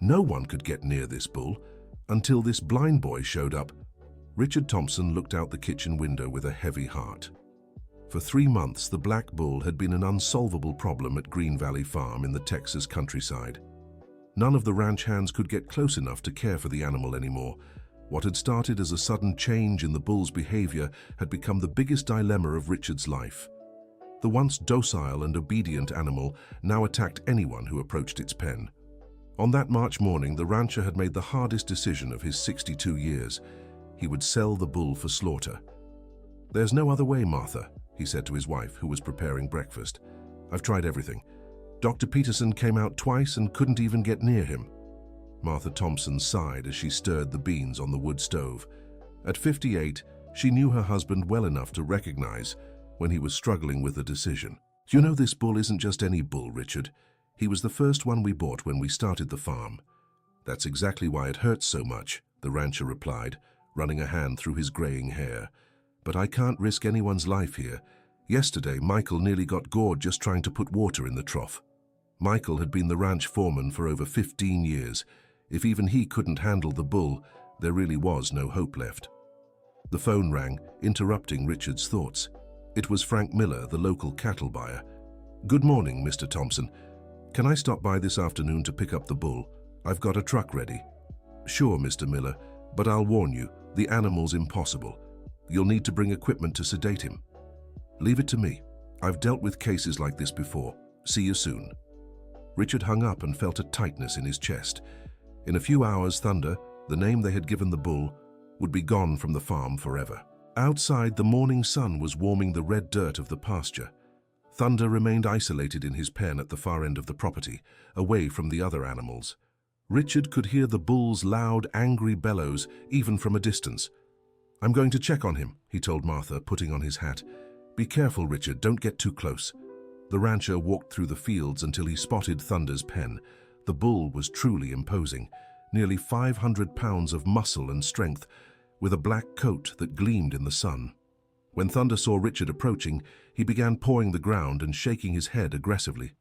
No one could get near this bull until this blind boy showed up. Richard Thompson looked out the kitchen window with a heavy heart. For 3 months, the black bull had been an unsolvable problem at Green Valley Farm in the Texas countryside. None of the ranch hands could get close enough to care for the animal anymore. What had started as a sudden change in the bull's behavior had become the biggest dilemma of Richard's life. The once docile and obedient animal now attacked anyone who approached its pen. On that March morning, the rancher had made the hardest decision of his 62 years. He would sell the bull for slaughter. "There's no other way, Martha," he said to his wife, who was preparing breakfast. "I've tried everything. Dr. Peterson came out twice and couldn't even get near him." Martha Thompson sighed as she stirred the beans on the wood stove. At 58, she knew her husband well enough to recognize when he was struggling with a decision. "You know, this bull isn't just any bull, Richard. He was the first one we bought when we started the farm." "That's exactly why it hurts so much," the rancher replied, running a hand through his graying hair. "But I can't risk anyone's life here. Yesterday, Michael nearly got gored just trying to put water in the trough." Michael had been the ranch foreman for over 15 years. If even he couldn't handle the bull, there really was no hope left. The phone rang, interrupting Richard's thoughts. It was Frank Miller, the local cattle buyer. "Good morning, Mr. Thompson. Can I stop by this afternoon to pick up the bull? I've got a truck ready." "Sure, Mr. Miller, but I'll warn you, the animal's impossible. You'll need to bring equipment to sedate him." "Leave it to me. I've dealt with cases like this before. See you soon." Richard hung up and felt a tightness in his chest. In a few hours, Thunder, the name they had given the bull, would be gone from the farm forever. Outside, the morning sun was warming the red dirt of the pasture. Thunder remained isolated in his pen at the far end of the property, away from the other animals. Richard could hear the bull's loud, angry bellows even from a distance. "I'm going to check on him," he told Martha, putting on his hat. "Be careful, Richard, don't get too close." The rancher walked through the fields until he spotted Thunder's pen. The bull was truly imposing, nearly 500 pounds of muscle and strength, with a black coat that gleamed in the sun. When Thunder saw Richard approaching, he began pawing the ground and shaking his head aggressively.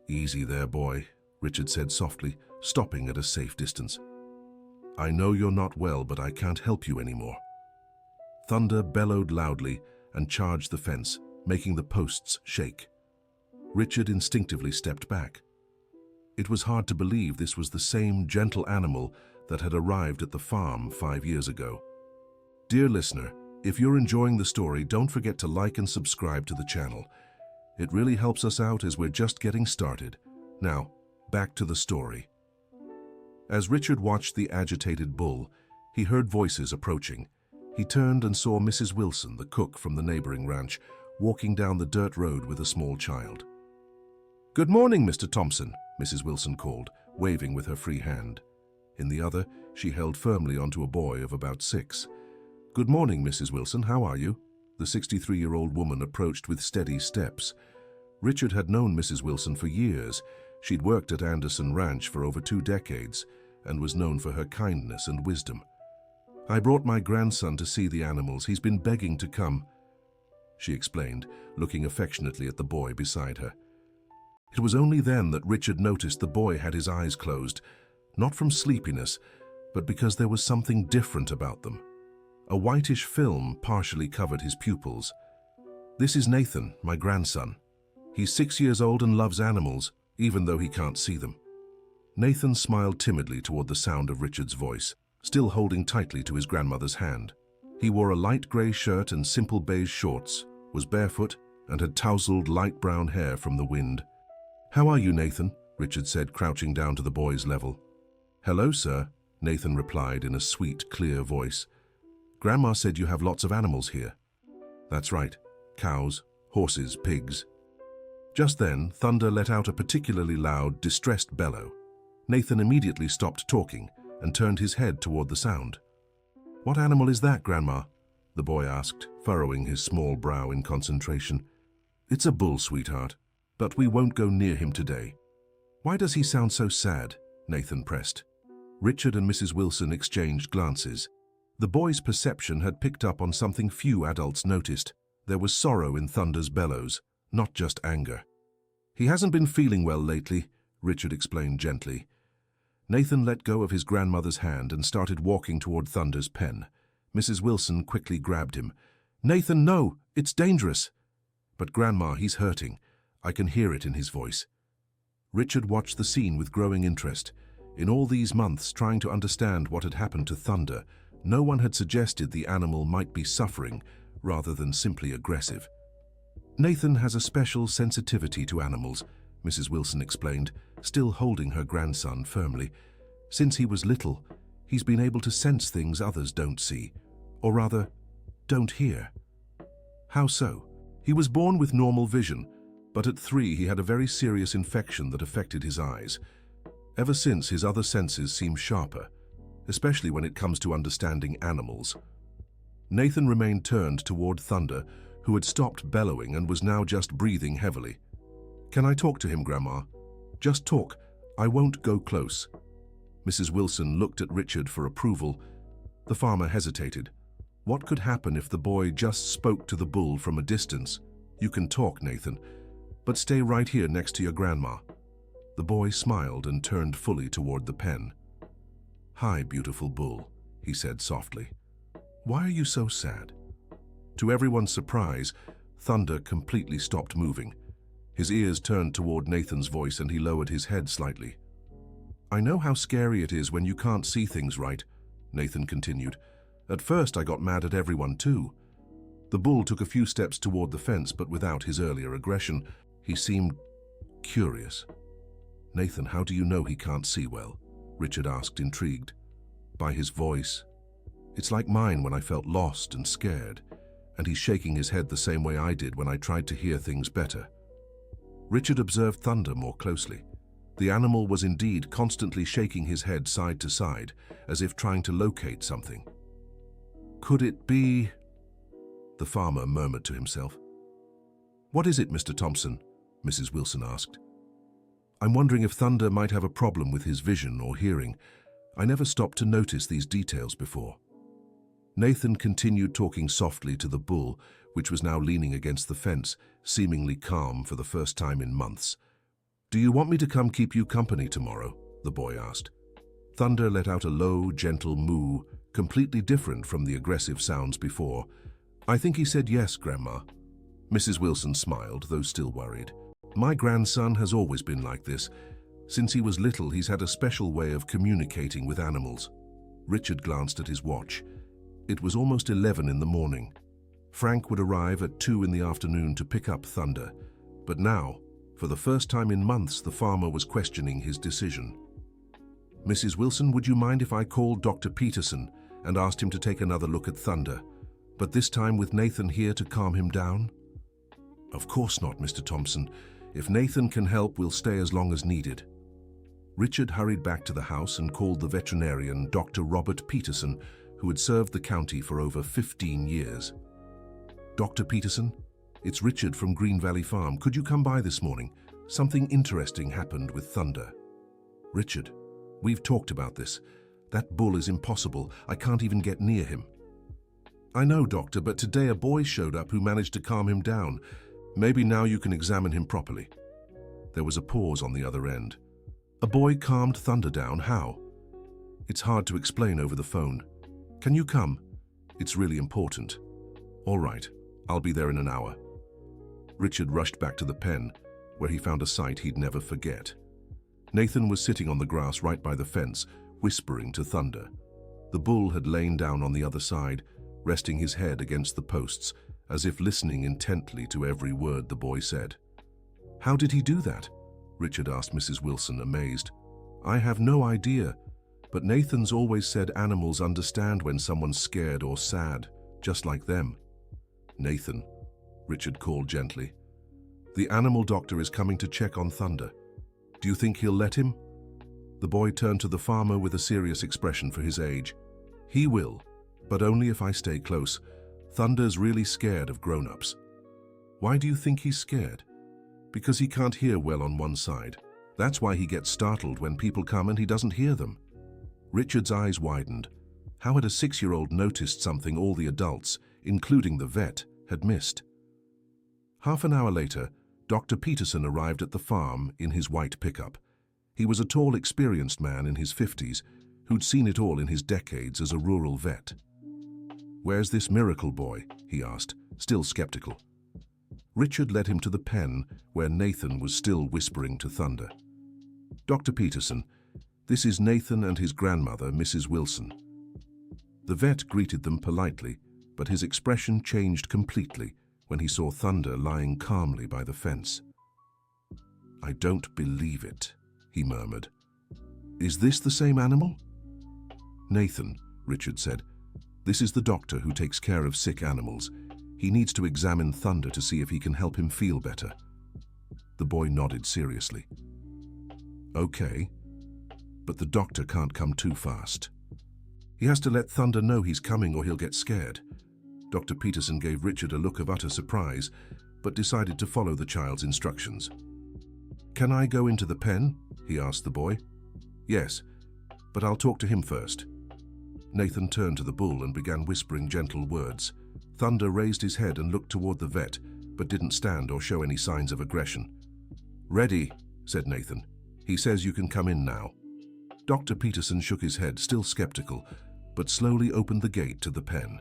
"Easy there, boy," Richard said softly, stopping at a safe distance. "I know you're not well, but I can't help you anymore." Thunder bellowed loudly and charged the fence, making the posts shake. Richard instinctively stepped back. It was hard to believe this was the same gentle animal that had arrived at the farm 5 years ago. Dear listener, if you're enjoying the story, don't forget to like and subscribe to the channel. It really helps us out as we're just getting started. Now, back to the story. As Richard watched the agitated bull, he heard voices approaching. He turned and saw Mrs. Wilson, the cook from the neighboring ranch, walking down the dirt road with a small child. "Good morning, Mr. Thompson," Mrs. Wilson called, waving with her free hand. In the other, she held firmly onto a boy of about 6. "Good morning, Mrs. Wilson, how are you?" The 63-year-old woman approached with steady steps. Richard had known Mrs. Wilson for years. She'd worked at Anderson Ranch for over 2 decades and was known for her kindness and wisdom. "I brought my grandson to see the animals. He's been begging to come," she explained, looking affectionately at the boy beside her. It was only then that Richard noticed the boy had his eyes closed, not from sleepiness, but because there was something different about them. A whitish film partially covered his pupils. "This is Nathan, my grandson. He's 6 years old and loves animals, even though he can't see them." Nathan smiled timidly toward the sound of Richard's voice, still holding tightly to his grandmother's hand. He wore a light gray shirt and simple beige shorts, was barefoot, and had tousled light brown hair from the wind. "How are you, Nathan?" Richard said, crouching down to the boy's level. "Hello, sir," Nathan replied in a sweet, clear voice. "Grandma said you have lots of animals here." "That's right. Cows, horses, pigs." Just then, Thunder let out a particularly loud, distressed bellow. Nathan immediately stopped talking and turned his head toward the sound. "What animal is that, Grandma?" the boy asked, furrowing his small brow in concentration. "It's a bull, sweetheart, but we won't go near him today." "Why does he sound so sad?" Nathan pressed. Richard and Mrs. Wilson exchanged glances. The boy's perception had picked up on something few adults noticed. There was sorrow in Thunder's bellows, not just anger. "He hasn't been feeling well lately," Richard explained gently. Nathan let go of his grandmother's hand and started walking toward Thunder's pen. Mrs. Wilson quickly grabbed him. "Nathan, no! It's dangerous!" "But Grandma, he's hurting. I can hear it in his voice." Richard watched the scene with growing interest. In all these months trying to understand what had happened to Thunder, no one had suggested the animal might be suffering rather than simply aggressive. "Nathan has a special sensitivity to animals," Mrs. Wilson explained, still holding her grandson firmly. "Since he was little, he's been able to sense things others don't see, or rather, don't hear." "How so?" "He was born with normal vision, but at 3 he had a very serious infection that affected his eyes. Ever since, his other senses seem sharper, especially when it comes to understanding animals." Nathan remained turned toward Thunder, who had stopped bellowing and was now just breathing heavily. "Can I talk to him, Grandma?" "Just talk. I won't go close." Mrs. Wilson looked at Richard for approval. The farmer hesitated. What could happen if the boy just spoke to the bull from a distance? "You can talk, Nathan, but stay right here next to your grandma." The boy smiled and turned fully toward the pen. "Hi, beautiful bull," he said softly. "Why are you so sad?" To everyone's surprise, Thunder completely stopped moving. His ears turned toward Nathan's voice and he lowered his head slightly. "I know how scary it is when you can't see things right," Nathan continued. "At first I got mad at everyone too." The bull took a few steps toward the fence, but without his earlier aggression. He seemed curious. "Nathan, how do you know he can't see well?" Richard asked, intrigued. "By his voice. It's like mine when I felt lost and scared, and he's shaking his head the same way I did when I tried to hear things better." Richard observed Thunder more closely. The animal was indeed constantly shaking his head side to side, as if trying to locate something. "Could it be—" the farmer murmured to himself. "What is it, Mr. Thompson?" Mrs. Wilson asked. "I'm wondering if Thunder might have a problem with his vision or hearing. I never stopped to notice these details before." Nathan continued talking softly to the bull, which was now leaning against the fence, seemingly calm for the first time in months. "Do you want me to come keep you company tomorrow?" the boy asked. Thunder let out a low, gentle moo, completely different from the aggressive sounds before. "I think he said yes, Grandma." Mrs. Wilson smiled, though still worried. "My grandson has always been like this. Since he was little, he's had a special way of communicating with animals." Richard glanced at his watch. It was almost 11 in the morning. Frank would arrive at 2 in the afternoon to pick up Thunder. But now, for the first time in months, the farmer was questioning his decision. "Mrs. Wilson, would you mind if I called Dr. Peterson and asked him to take another look at Thunder, but this time with Nathan here to calm him down?" "Of course not, Mr. Thompson. If Nathan can help, we'll stay as long as needed." Richard hurried back to the house and called the veterinarian, Dr. Robert Peterson, who had served the county for over 15 years. "Dr. Peterson, it's Richard from Green Valley Farm. Could you come by this morning? Something interesting happened with Thunder." "Richard, we've talked about this. That bull is impossible. I can't even get near him." "I know, Doctor, but today a boy showed up who managed to calm him down. Maybe now you can examine him properly." There was a pause on the other end. "A boy calmed Thunder down? How?" "It's hard to explain over the phone. Can you come? It's really important." "All right, I'll be there in an hour." Richard rushed back to the pen, where he found a sight he'd never forget. Nathan was sitting on the grass right by the fence, whispering to Thunder. The bull had lain down on the other side, resting his head against the posts, as if listening intently to every word the boy said. "How did he do that?" Richard asked Mrs. Wilson, amazed. "I have no idea, but Nathan's always said animals understand when someone's scared or sad, just like them." "Nathan," Richard called gently. "The animal doctor is coming to check on Thunder. Do you think he'll let him?" The boy turned to the farmer with a serious expression for his age. "He will, but only if I stay close. Thunder's really scared of grown-ups." "Why do you think he's scared?" "Because he can't hear well on one side. That's why he gets startled when people come and he doesn't hear them." Richard's eyes widened. How had a 6-year-old noticed something all the adults, including the vet, had missed? Half an hour later, Dr. Peterson arrived at the farm in his white pickup. He was a tall, experienced man in his 50s who'd seen it all in his decades as a rural vet. "Where's this miracle boy?" he asked, still skeptical. Richard led him to the pen where Nathan was still whispering to Thunder. "Dr. Peterson, this is Nathan and his grandmother, Mrs. Wilson." The vet greeted them politely, but his expression changed completely when he saw Thunder lying calmly by the fence. "I don't believe it," he murmured. "Is this the same animal?" "Nathan," Richard said, "this is the doctor who takes care of sick animals. He needs to examine Thunder to see if he can help him feel better." The boy nodded seriously. "Okay, but the doctor can't come too fast. He has to let Thunder know he's coming or he'll get scared." Dr. Peterson gave Richard a look of utter surprise, but decided to follow the child's instructions. "Can I go into the pen?" he asked the boy. "Yes, but I'll talk to him first." Nathan turned to the bull and began whispering gentle words. Thunder raised his head and looked toward the vet, but didn't stand or show any signs of aggression. "Ready," said Nathan. "He says you can come in now." Dr. Peterson shook his head, still skeptical, but slowly opened the gate to the pen.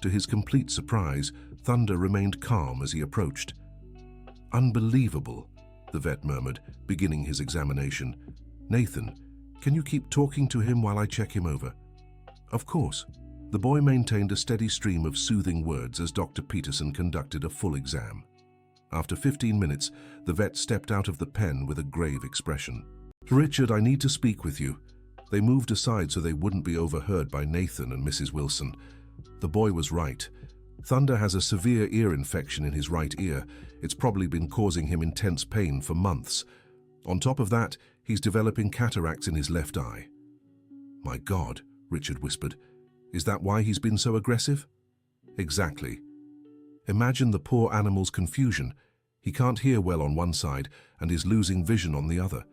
To his complete surprise, Thunder remained calm as he approached. "Unbelievable," the vet murmured, beginning his examination. "Nathan, can you keep talking to him while I check him over?" "Of course." The boy maintained a steady stream of soothing words as Dr. Peterson conducted a full exam. After 15 minutes, the vet stepped out of the pen with a grave expression. "Richard, I need to speak with you." They moved aside so they wouldn't be overheard by Nathan and Mrs. Wilson. The boy was right. Thunder has a severe ear infection in his right ear. It's probably been causing him intense pain for months. On top of that, he's developing cataracts in his left eye. "My God," Richard whispered. "Is that why he's been so aggressive?" "Exactly. Imagine the poor animal's confusion. He can't hear well on one side and is losing vision on the other.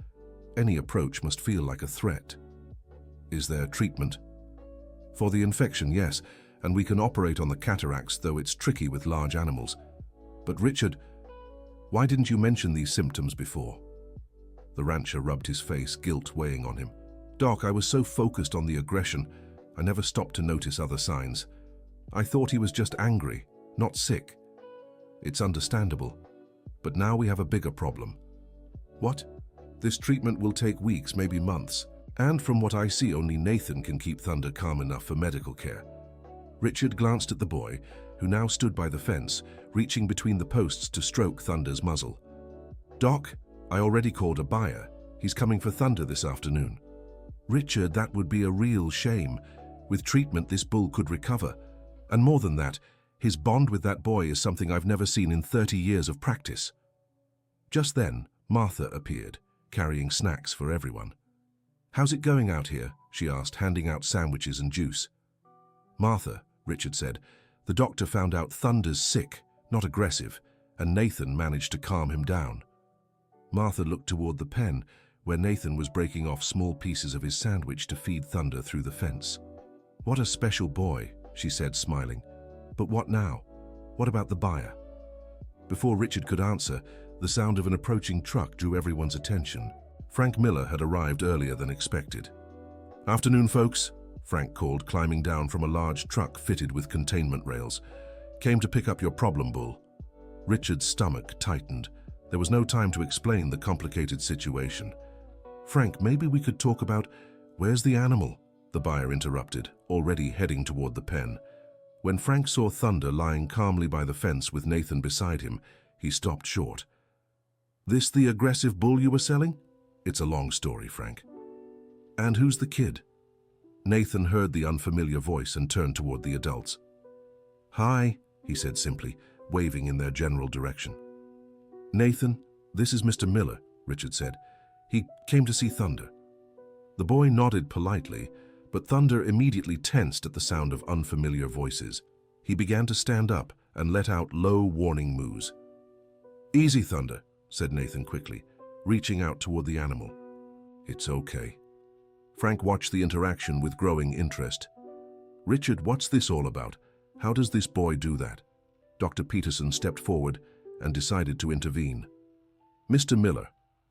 Any approach must feel like a threat." "Is there treatment?" "For the infection, yes, and we can operate on the cataracts, though it's tricky with large animals. But Richard, why didn't you mention these symptoms before?" The rancher rubbed his face, guilt weighing on him. "Doc, I was so focused on the aggression, I never stopped to notice other signs. I thought he was just angry, not sick. It's understandable. But now we have a bigger problem." "What?" "This treatment will take weeks, maybe months. And from what I see, only Nathan can keep Thunder calm enough for medical care." Richard glanced at the boy, who now stood by the fence, reaching between the posts to stroke Thunder's muzzle. "Doc, I already called a buyer. He's coming for Thunder this afternoon." "Richard, that would be a real shame. With treatment, this bull could recover. And more than that, his bond with that boy is something I've never seen in 30 years of practice." Just then, Martha appeared, carrying snacks for everyone. "How's it going out here?" she asked, handing out sandwiches and juice. "Martha," Richard said, "the doctor found out Thunder's sick, not aggressive, and Nathan managed to calm him down." Martha looked toward the pen, where Nathan was breaking off small pieces of his sandwich to feed Thunder through the fence. "What a special boy," she said, smiling. "But what now? What about the buyer?" Before Richard could answer, the sound of an approaching truck drew everyone's attention. Frank Miller had arrived earlier than expected. "Afternoon, folks," Frank called, climbing down from a large truck fitted with containment rails. "Came to pick up your problem bull." Richard's stomach tightened. There was no time to explain the complicated situation. "Frank, maybe we could talk about where's the animal?" the buyer interrupted, already heading toward the pen. When Frank saw Thunder lying calmly by the fence with Nathan beside him, he stopped short. "This the aggressive bull you were selling?" "It's a long story, Frank." "And who's the kid?" Nathan heard the unfamiliar voice and turned toward the adults. "Hi," he said simply, waving in their general direction. "Nathan, this is Mr. Miller," Richard said. "He came to see Thunder." The boy nodded politely, but Thunder immediately tensed at the sound of unfamiliar voices. He began to stand up and let out low, warning moos. "Easy, Thunder," said Nathan quickly, reaching out toward the animal. "It's okay." Frank watched the interaction with growing interest. "Richard, what's this all about? How does this boy do that?" Dr. Peterson stepped forward and decided to intervene. "Mr. Miller,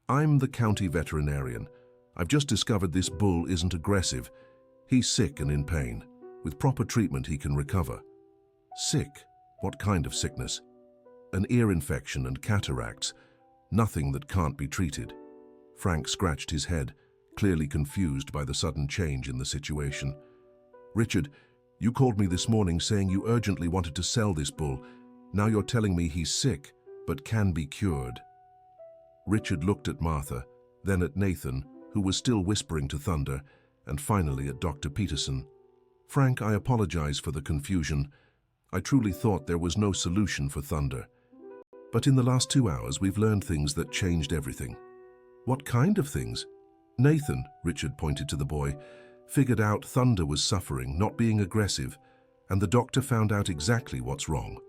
I'm the county veterinarian. I've just discovered this bull isn't aggressive. He's sick and in pain. With proper treatment, he can recover. Sick? What kind of sickness? An ear infection and cataracts. Nothing that can't be treated. Frank scratched his head, clearly confused by the sudden change in the situation. Richard, you called me this morning saying you urgently wanted to sell this bull. Now you're telling me he's sick, but can be cured. Richard looked at Martha, then at Nathan, who was still whispering to Thunder, and finally at Dr. Peterson. Frank, I apologize for the confusion. I truly thought there was no solution for Thunder. But in the last 2 hours, we've learned things that changed everything. What kind of things? Nathan, Richard pointed to the boy, figured out Thunder was suffering, not being aggressive, and the doctor found out exactly what's wrong.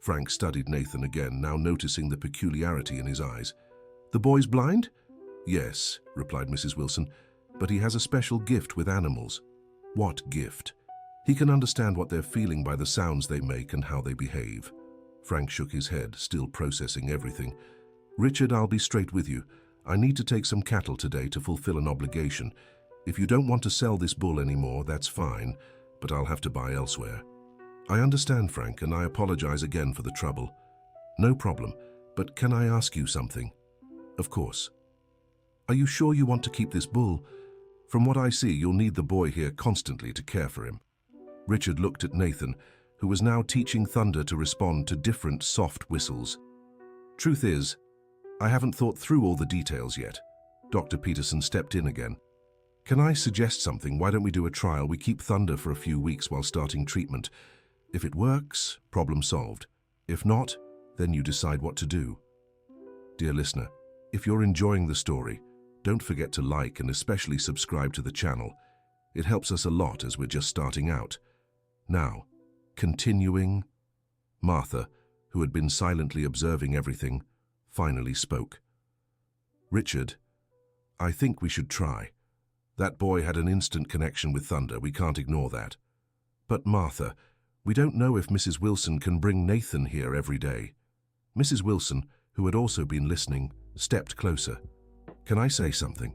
Frank studied Nathan again, now noticing the peculiarity in his eyes. The boy's blind? Yes, replied Mrs. Wilson, but he has a special gift with animals. What gift? He can understand what they're feeling by the sounds they make and how they behave. Frank shook his head, still processing everything. Richard, I'll be straight with you. I need to take some cattle today to fulfill an obligation. If you don't want to sell this bull anymore, that's fine, but I'll have to buy elsewhere. I understand, Frank, and I apologize again for the trouble. No problem, but can I ask you something? Of course. Are you sure you want to keep this bull? From what I see, you'll need the boy here constantly to care for him. Richard looked at Nathan, who was now teaching Thunder to respond to different soft whistles. Truth is, I haven't thought through all the details yet. Dr. Peterson stepped in again. Can I suggest something? Why don't we do a trial? We keep Thunder for a few weeks while starting treatment. If it works, problem solved. If not, then you decide what to do. Dear listener, if you're enjoying the story, don't forget to like and especially subscribe to the channel. It helps us a lot as we're just starting out. Now, continuing, Martha, who had been silently observing everything, finally spoke. Richard, I think we should try. That boy had an instant connection with Thunder. We can't ignore that. But Martha, we don't know if Mrs. Wilson can bring Nathan here every day. Mrs. Wilson, who had also been listening, stepped closer. Can I say something?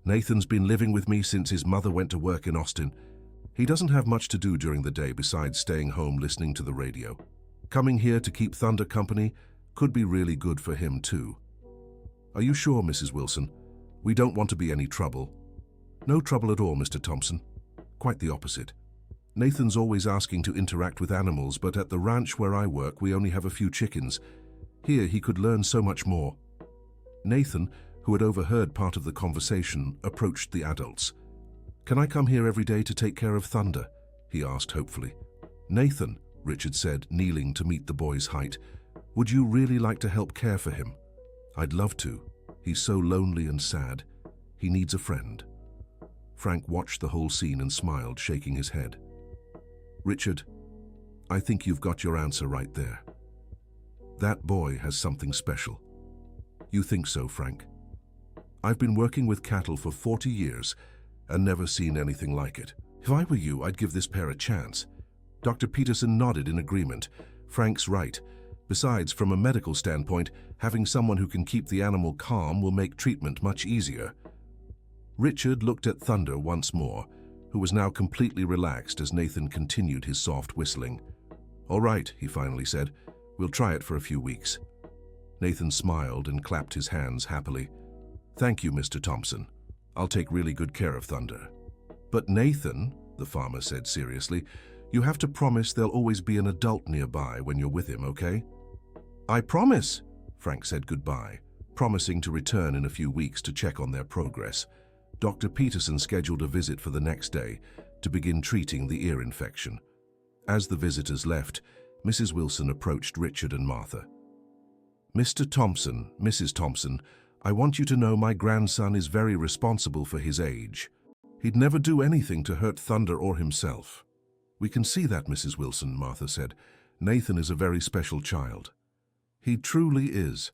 Nathan's been living with me since his mother went to work in Austin. He doesn't have much to do during the day besides staying home listening to the radio. Coming here to keep Thunder company could be really good for him too. Are you sure, Mrs. Wilson? We don't want to be any trouble. No trouble at all, Mr. Thompson. Quite the opposite. Nathan's always asking to interact with animals, but at the ranch where I work, we only have a few chickens. Here, he could learn so much more. Nathan, who had overheard part of the conversation, approached the adults. Can I come here every day to take care of Thunder? He asked hopefully. Nathan, Richard said, kneeling to meet the boy's height, would you really like to help care for him? I'd love to. He's so lonely and sad. He needs a friend. Frank watched the whole scene and smiled, shaking his head. Richard, I think you've got your answer right there. That boy has something special. You think so, Frank? I've been working with cattle for 40 years and never seen anything like it. If I were you, I'd give this pair a chance. Dr. Peterson nodded in agreement. Frank's right. Besides, from a medical standpoint, having someone who can keep the animal calm will make treatment much easier. Richard looked at Thunder once more, who was now completely relaxed as Nathan continued his soft whistling. All right, he finally said. We'll try it for a few weeks. Nathan smiled and clapped his hands happily. Thank you, Mr. Thompson. I'll take really good care of Thunder. But Nathan, the farmer said seriously, you have to promise there'll always be an adult nearby when you're with him, okay? I promise, Frank said goodbye, promising to return in a few weeks to check on their progress. Dr. Peterson scheduled a visit for the next day to begin treating the ear infection. As the visitors left, Mrs. Wilson approached Richard and Martha. Mr. Thompson, Mrs. Thompson, I want you to know my grandson is very responsible for his age. He'd never do anything to hurt Thunder or himself. We can see that, Mrs. Wilson, Martha said. Nathan is a very special child. He truly is.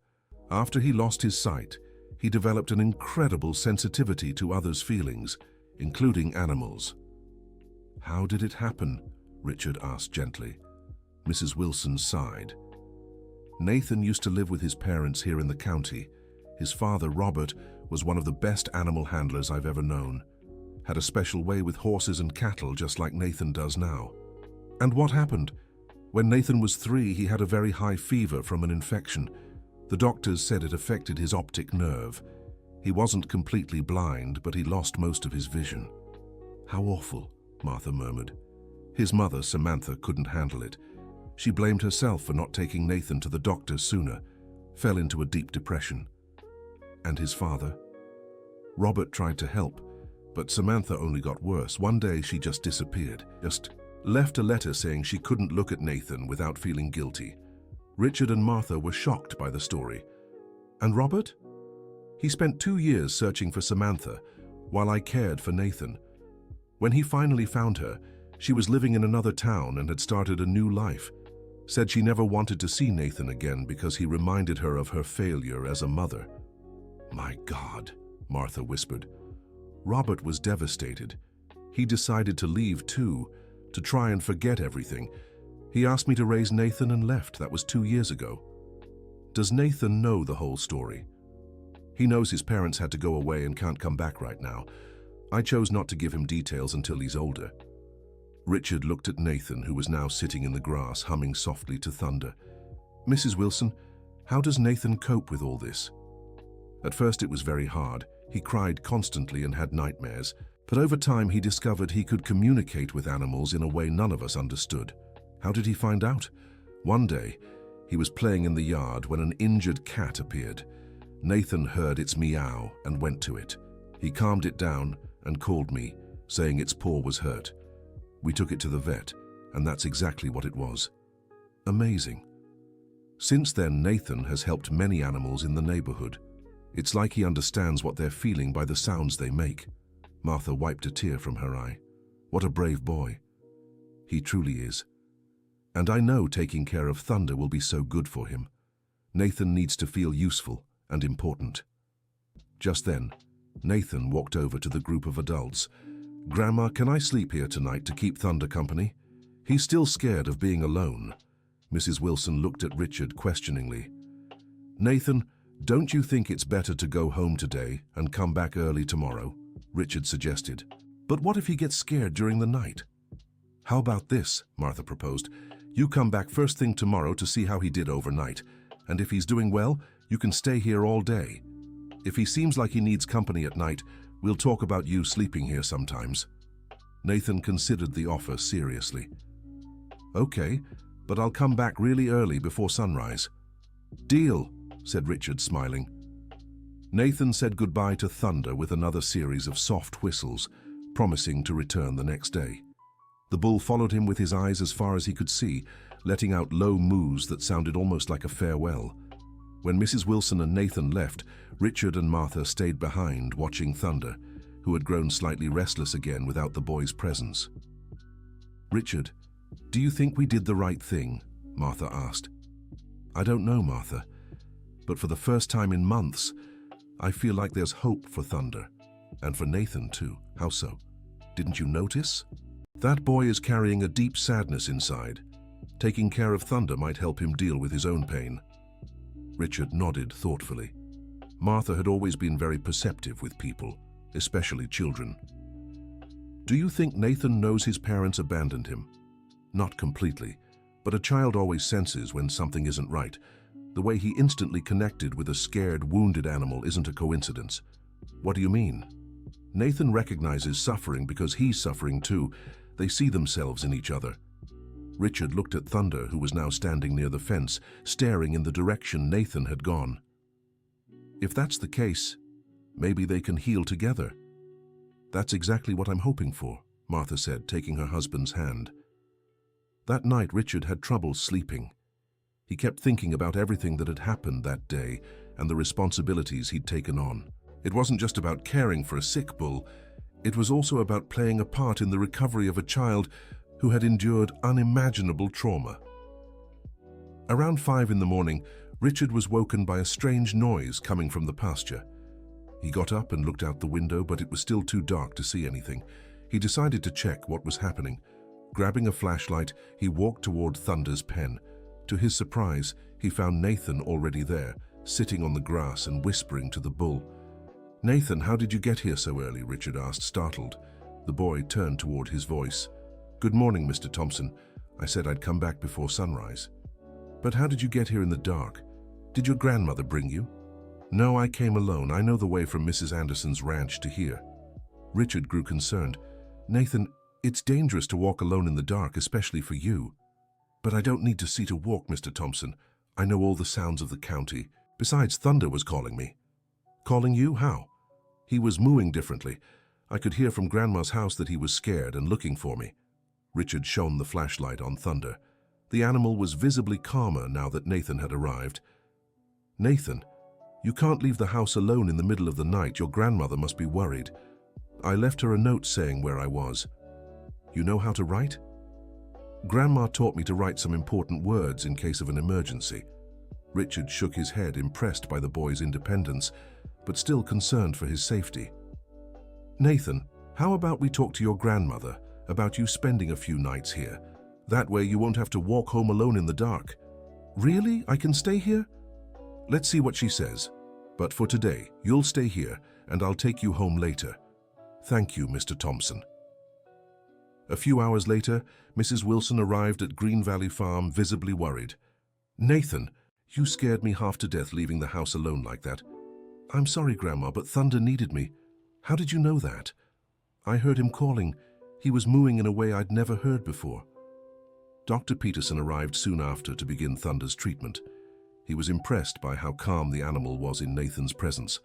After he lost his sight, he developed an incredible sensitivity to others' feelings, including animals. How did it happen? Richard asked gently. Mrs. Wilson sighed. Nathan used to live with his parents here in the county. His father, Robert, was one of the best animal handlers I've ever known. Had a special way with horses and cattle, just like Nathan does now. And what happened? When Nathan was 3, he had a very high fever from an infection. The doctors said it affected his optic nerve. He wasn't completely blind, but he lost most of his vision. How awful, Martha murmured. His mother, Samantha, couldn't handle it. She blamed herself for not taking Nathan to the doctor sooner, fell into a deep depression. And his father? Robert tried to help, but Samantha only got worse. One day she just disappeared, just left a letter saying she couldn't look at Nathan without feeling guilty. Richard and Martha were shocked by the story. And Robert? He spent 2 years searching for Samantha, while I cared for Nathan. When he finally found her, she was living in another town and had started a new life. Said she never wanted to see Nathan again because he reminded her of her failure as a mother. My God, Martha whispered. Robert was devastated. He decided to leave too, to try and forget everything. He asked me to raise Nathan and left. That was 2 years ago. Does Nathan know the whole story? He knows his parents had to go away and can't come back right now. I chose not to give him details until he's older. Richard looked at Nathan, who was now sitting in the grass, humming softly to thunder. Mrs. Wilson, how does Nathan cope with all this? At first it was very hard. He cried constantly and had nightmares, but over time he discovered he could communicate with animals in a way none of us understood. How did he find out? One day, he was playing in the yard when an injured cat appeared. Nathan heard its meow and went to it. He calmed it down and called me, saying its paw was hurt. We took it to the vet, and that's exactly what it was. Amazing. Since then, Nathan has helped many animals in the neighborhood. It's like he understands what they're feeling by the sounds they make. Martha wiped a tear from her eye. What a brave boy. He truly is. And I know taking care of Thunder will be so good for him. Nathan needs to feel useful and important. Just then, Nathan walked over to the group of adults. Grandma, can I sleep here tonight to keep Thunder company? He's still scared of being alone. Mrs. Wilson looked at Richard questioningly. Nathan, don't you think it's better to go home today and come back early tomorrow? Richard suggested. But what if he gets scared during the night? How about this, Martha proposed. You come back first thing tomorrow to see how he did overnight, and if he's doing well, you can stay here all day. If he seems like he needs company at night, we'll talk about you sleeping here sometimes. Nathan considered the offer seriously. Okay, but I'll come back really early before sunrise. Deal, said Richard, smiling. Nathan said goodbye to Thunder with another series of soft whistles, promising to return the next day. The bull followed him with his eyes as far as he could see, letting out low moos that sounded almost like a farewell. When Mrs. Wilson and Nathan left, Richard and Martha stayed behind, watching Thunder, who had grown slightly restless again without the boy's presence. Richard, do you think we did the right thing? Martha asked. I don't know, Martha, but for the first time in months, I feel like there's hope for Thunder, and for Nathan too. How so? Didn't you notice? That boy is carrying a deep sadness inside. Taking care of Thunder might help him deal with his own pain. Richard nodded thoughtfully. Martha had always been very perceptive with people, especially children. Do you think Nathan knows his parents abandoned him? Not completely, but a child always senses when something isn't right. The way he instantly connected with a scared, wounded animal isn't a coincidence. What do you mean? Nathan recognizes suffering because he's suffering too. They see themselves in each other. Richard looked at Thunder, who was now standing near the fence, staring in the direction Nathan had gone. If that's the case, maybe they can heal together. That's exactly what I'm hoping for, Martha said, taking her husband's hand. That night, Richard had trouble sleeping. He kept thinking about everything that had happened that day and the responsibilities he'd taken on. It wasn't just about caring for a sick bull, it was also about playing a part in the recovery of a child who had endured unimaginable trauma. Around 5 in the morning, Richard was woken by a strange noise coming from the pasture. He got up and looked out the window, but it was still too dark to see anything. He decided to check what was happening. Grabbing a flashlight, he walked toward Thunder's pen. To his surprise, he found Nathan already there, sitting on the grass and whispering to the bull. Nathan, how did you get here so early? Richard asked, startled. The boy turned toward his voice. Good morning, Mr. Thompson. I said I'd come back before sunrise. But how did you get here in the dark? Did your grandmother bring you? No, I came alone. I know the way from Mrs. Anderson's ranch to here. Richard grew concerned. Nathan, it's dangerous to walk alone in the dark, especially for you. But I don't need to see to walk, Mr. Thompson. I know all the sounds of the county. Besides, Thunder was calling me. Calling you? How? He was mooing differently. I could hear from Grandma's house that he was scared and looking for me. Richard shone the flashlight on Thunder. The animal was visibly calmer now that Nathan had arrived. Nathan, you can't leave the house alone in the middle of the night. Your grandmother must be worried. I left her a note saying where I was. You know how to write? Grandma taught me to write some important words in case of an emergency. Richard shook his head, impressed by the boy's independence, but still concerned for his safety. Nathan, how about we talk to your grandmother about you spending a few nights here? That way you won't have to walk home alone in the dark. Really? I can stay here? Let's see what she says. But for today, you'll stay here, and I'll take you home later. Thank you, Mr. Thompson. A few hours later, Mrs. Wilson arrived at Green Valley Farm, visibly worried. Nathan, you scared me half to death leaving the house alone like that. I'm sorry, Grandma, but Thunder needed me. How did you know that? I heard him calling. He was mooing in a way I'd never heard before. Dr. Peterson arrived soon after to begin Thunder's treatment. He was impressed by how calm the animal was in Nathan's presence.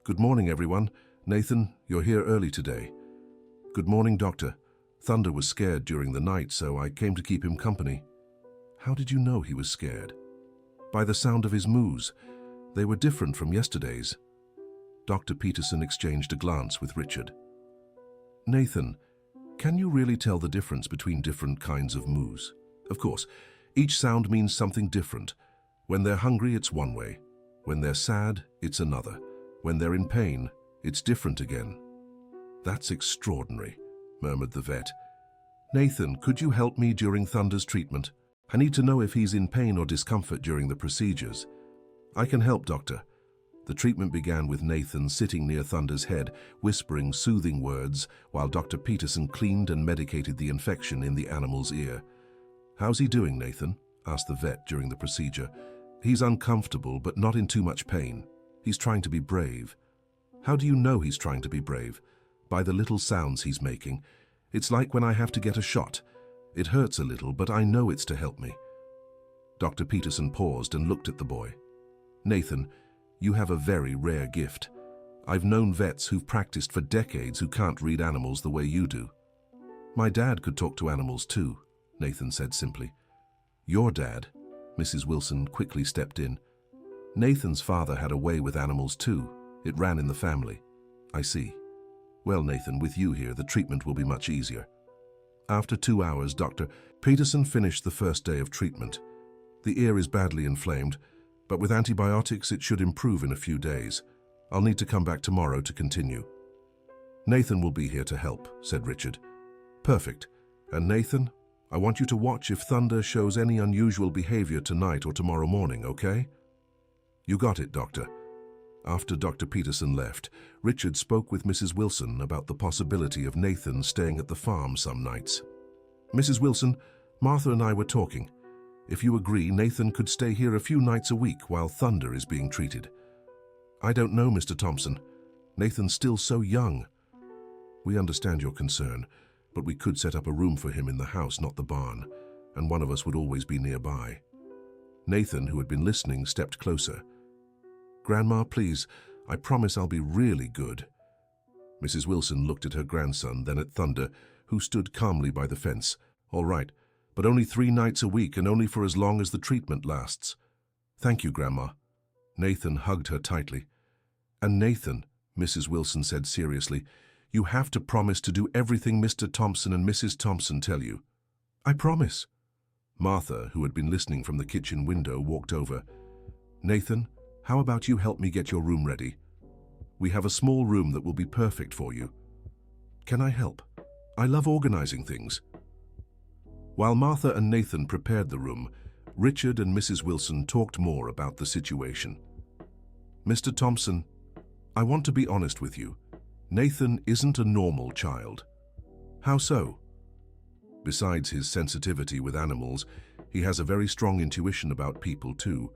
Good morning, everyone. Nathan, you're here early today. Good morning, Doctor. Thunder was scared during the night, so I came to keep him company. How did you know he was scared? By the sound of his moos. They were different from yesterday's. Dr. Peterson exchanged a glance with Richard. Nathan, can you really tell the difference between different kinds of moos? Of course, each sound means something different. When they're hungry, it's one way. When they're sad, it's another. When they're in pain, it's different again. That's extraordinary, murmured the vet. Nathan, could you help me during Thunder's treatment? I need to know if he's in pain or discomfort during the procedures. I can help, Doctor. The treatment began with Nathan sitting near Thunder's head, whispering soothing words, while Dr. Peterson cleaned and medicated the infection in the animal's ear. How's he doing, Nathan? Asked the vet during the procedure. He's uncomfortable, but not in too much pain. He's trying to be brave. How do you know he's trying to be brave? By the little sounds he's making. It's like when I have to get a shot. It hurts a little, but I know it's to help me. Dr. Peterson paused and looked at the boy. Nathan, you have a very rare gift. I've known vets who've practiced for decades who can't read animals the way you do. My dad could talk to animals too, Nathan said simply. Your dad? Mrs. Wilson quickly stepped in. Nathan's father had a way with animals too. It ran in the family. I see. Well, Nathan, with you here, the treatment will be much easier. After 2 hours, Dr. Peterson finished the first day of treatment. The ear is badly inflamed, but with antibiotics it should improve in a few days. I'll need to come back tomorrow to continue. Nathan will be here to help, said Richard. Perfect. And Nathan, I want you to watch if Thunder shows any unusual behavior tonight or tomorrow morning, okay? You got it, Doctor. After Dr. Peterson left, Richard spoke with Mrs. Wilson about the possibility of Nathan staying at the farm some nights. Mrs. Wilson, Martha and I were talking. If you agree, Nathan could stay here a few nights a week while Thunder is being treated. I don't know, Mr. Thompson. Nathan's still so young. We understand your concern, but we could set up a room for him in the house, not the barn, and one of us would always be nearby. Nathan, who had been listening, stepped closer. Grandma, please, I promise I'll be really good. Mrs. Wilson looked at her grandson, then at Thunder, who stood calmly by the fence. All right, but only 3 nights a week and only for as long as the treatment lasts. Thank you, Grandma. Nathan hugged her tightly. And Nathan, Mrs. Wilson said seriously, you have to promise to do everything Mr. Thompson and Mrs. Thompson tell you. I promise. Martha, who had been listening from the kitchen window, walked over. Nathan, how about you help me get your room ready? We have a small room that will be perfect for you. Can I help? I love organizing things. While Martha and Nathan prepared the room, Richard and Mrs. Wilson talked more about the situation. Mr. Thompson, I want to be honest with you. Nathan isn't a normal child. How so? Besides his sensitivity with animals, he has a very strong intuition about people too.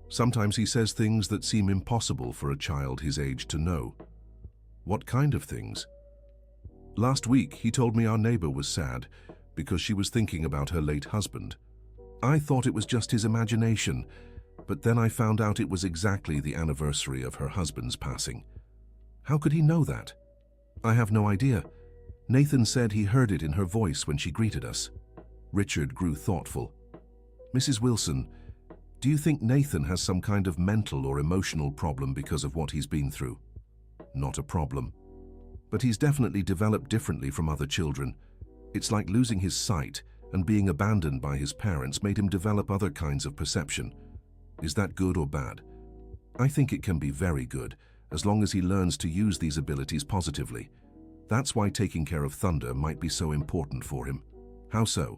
Sometimes he says things that seem impossible for a child his age to know. What kind of things? Last week, he told me our neighbor was sad because she was thinking about her late husband. I thought it was just his imagination, but then I found out it was exactly the anniversary of her husband's passing. How could he know that? I have no idea. Nathan said he heard it in her voice when she greeted us. Richard grew thoughtful. Mrs. Wilson, do you think Nathan has some kind of mental or emotional problem because of what he's been through? Not a problem. But he's definitely developed differently from other children. It's like losing his sight and being abandoned by his parents made him develop other kinds of perception. Is that good or bad? I think it can be very good, as long as he learns to use these abilities positively. That's why taking care of Thunder might be so important for him. How so?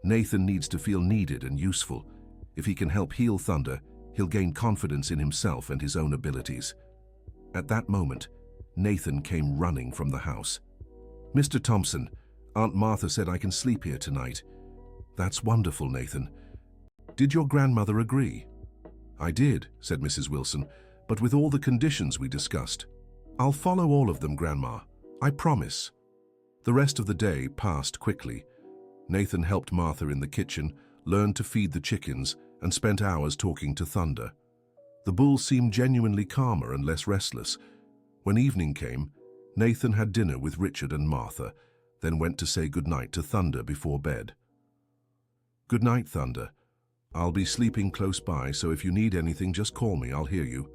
Nathan needs to feel needed and useful. If he can help heal Thunder, he'll gain confidence in himself and his own abilities. At that moment, Nathan came running from the house. Mr. Thompson, Aunt Martha said I can sleep here tonight. That's wonderful, Nathan. Did your grandmother agree? I did, said Mrs. Wilson, but with all the conditions we discussed. I'll follow all of them, Grandma. I promise. The rest of the day passed quickly. Nathan helped Martha in the kitchen, learned to feed the chickens, and spent hours talking to Thunder. The bull seemed genuinely calmer and less restless. When evening came, Nathan had dinner with Richard and Martha, then went to say goodnight to Thunder before bed. Good night, Thunder. I'll be sleeping close by, so if you need anything, just call me, I'll hear you.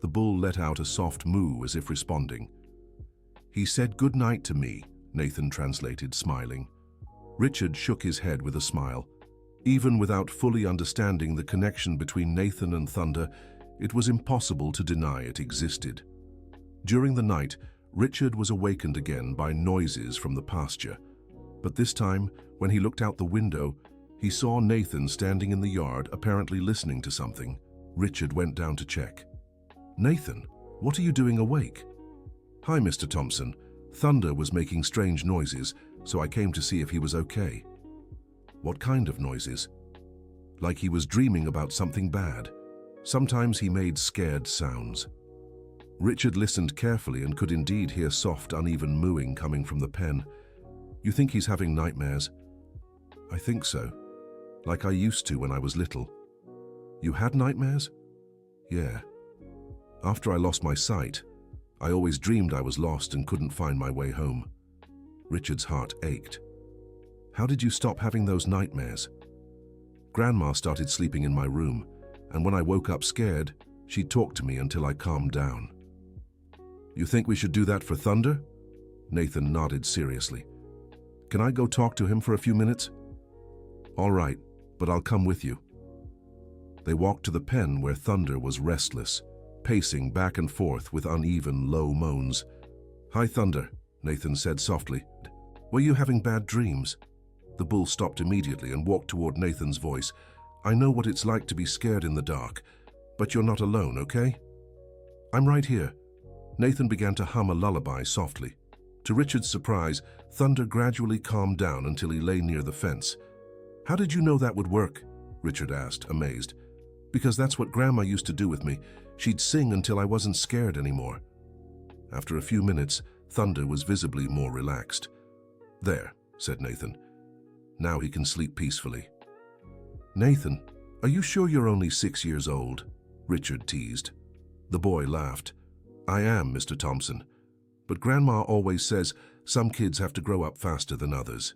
The bull let out a soft moo as if responding. He said good night to me, Nathan translated, smiling. Richard shook his head with a smile. Even without fully understanding the connection between Nathan and Thunder, it was impossible to deny it existed. During the night, Richard was awakened again by noises from the pasture. But this time, when he looked out the window, he saw Nathan standing in the yard, apparently listening to something. Richard went down to check. Nathan, what are you doing awake? Hi, Mr. Thompson. Thunder was making strange noises, so I came to see if he was okay. What kind of noises? Like he was dreaming about something bad. Sometimes he made scared sounds. Richard listened carefully and could indeed hear soft, uneven mooing coming from the pen. You think he's having nightmares? I think so. Like I used to when I was little. You had nightmares? Yeah. After I lost my sight, I always dreamed I was lost and couldn't find my way home. Richard's heart ached. How did you stop having those nightmares? Grandma started sleeping in my room, and when I woke up scared, she talked to me until I calmed down. You think we should do that for Thunder? Nathan nodded seriously. Can I go talk to him for a few minutes? All right, but I'll come with you. They walked to the pen where Thunder was restless, pacing back and forth with uneven, low moans. Hi, Thunder, Nathan said softly. Were you having bad dreams? The bull stopped immediately and walked toward Nathan's voice. I know what it's like to be scared in the dark, but you're not alone, okay? I'm right here. Nathan began to hum a lullaby softly. To Richard's surprise, Thunder gradually calmed down until he lay near the fence. How did you know that would work? Richard asked, amazed. Because that's what Grandma used to do with me. She'd sing until I wasn't scared anymore. After a few minutes, Thunder was visibly more relaxed. There, said Nathan. Now he can sleep peacefully. Nathan, are you sure you're only 6 years old? Richard teased. The boy laughed. I am, Mr. Thompson. But Grandma always says some kids have to grow up faster than others.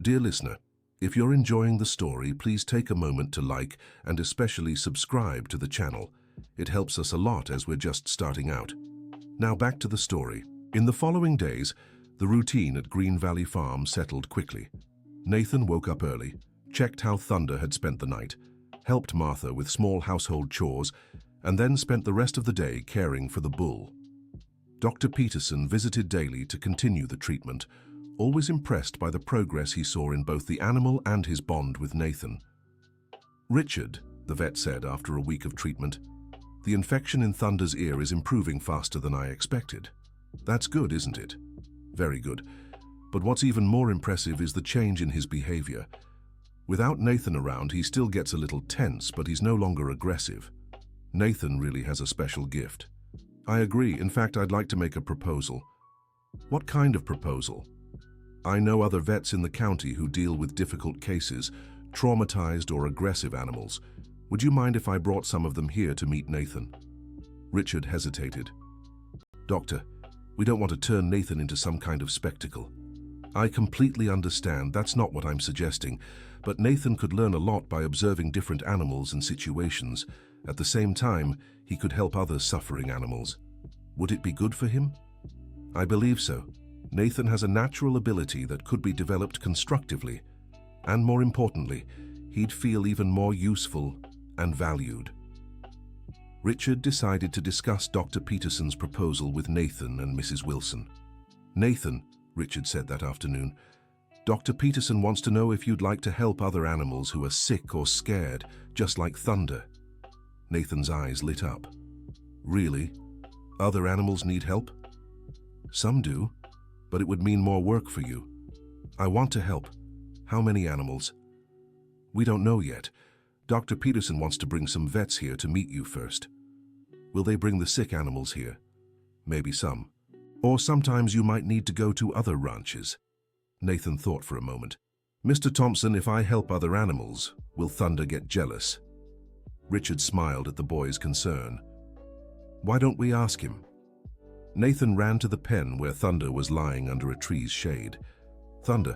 Dear listener, if you're enjoying the story, please take a moment to like and especially subscribe to the channel. It helps us a lot as we're just starting out. Now back to the story. In the following days, the routine at Green Valley Farm settled quickly. Nathan woke up early, checked how Thunder had spent the night, helped Martha with small household chores, and then spent the rest of the day caring for the bull. Dr. Peterson visited daily to continue the treatment, always impressed by the progress he saw in both the animal and his bond with Nathan. Richard, the vet said after a week of treatment, The infection in Thunder's ear is improving faster than I expected. That's good, isn't it? Very good. But what's even more impressive is the change in his behavior. Without Nathan around, he still gets a little tense, but he's no longer aggressive. Nathan really has a special gift. I agree. In fact, I'd like to make a proposal. What kind of proposal? I know other vets in the county who deal with difficult cases, traumatized or aggressive animals. Would you mind if I brought some of them here to meet Nathan? Richard hesitated. Doctor, we don't want to turn Nathan into some kind of spectacle. I completely understand, that's not what I'm suggesting, but Nathan could learn a lot by observing different animals and situations. At the same time, he could help other suffering animals. Would it be good for him? I believe so. Nathan has a natural ability that could be developed constructively, and more importantly, he'd feel even more useful and valued. Richard decided to discuss Dr. Peterson's proposal with Nathan and Mrs. Wilson. Nathan, Richard said that afternoon, Dr. Peterson wants to know if you'd like to help other animals who are sick or scared, just like Thunder. Nathan's eyes lit up. Really? Other animals need help? Some do, but it would mean more work for you. I want to help. How many animals? We don't know yet. Dr. Peterson wants to bring some vets here to meet you first. Will they bring the sick animals here? Maybe some. Or sometimes you might need to go to other ranches. Nathan thought for a moment. Mr. Thompson, if I help other animals, will Thunder get jealous? Richard smiled at the boy's concern. Why don't we ask him? Nathan ran to the pen where Thunder was lying under a tree's shade. Thunder,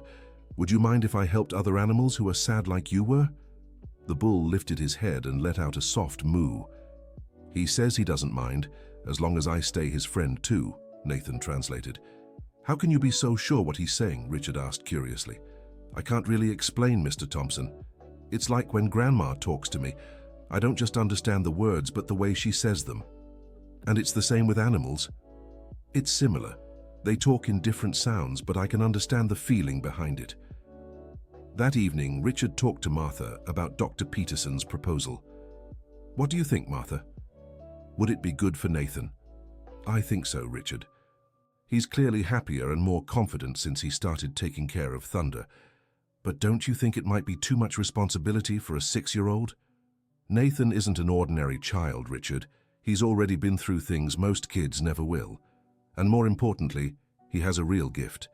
would you mind if I helped other animals who are sad like you were? The bull lifted his head and let out a soft moo. He says he doesn't mind, as long as I stay his friend too, Nathan translated. How can you be so sure what he's saying? Richard asked curiously. I can't really explain, Mr. Thompson. It's like when Grandma talks to me. I don't just understand the words, but the way she says them. And it's the same with animals. It's similar. They talk in different sounds, but I can understand the feeling behind it. That evening, Richard talked to Martha about Dr. Peterson's proposal. What do you think, Martha? Would it be good for Nathan? I think so, Richard. He's clearly happier and more confident since he started taking care of Thunder. But don't you think it might be too much responsibility for a 6-year-old? Nathan isn't an ordinary child, Richard. He's already been through things most kids never will. And more importantly, he has a real gift.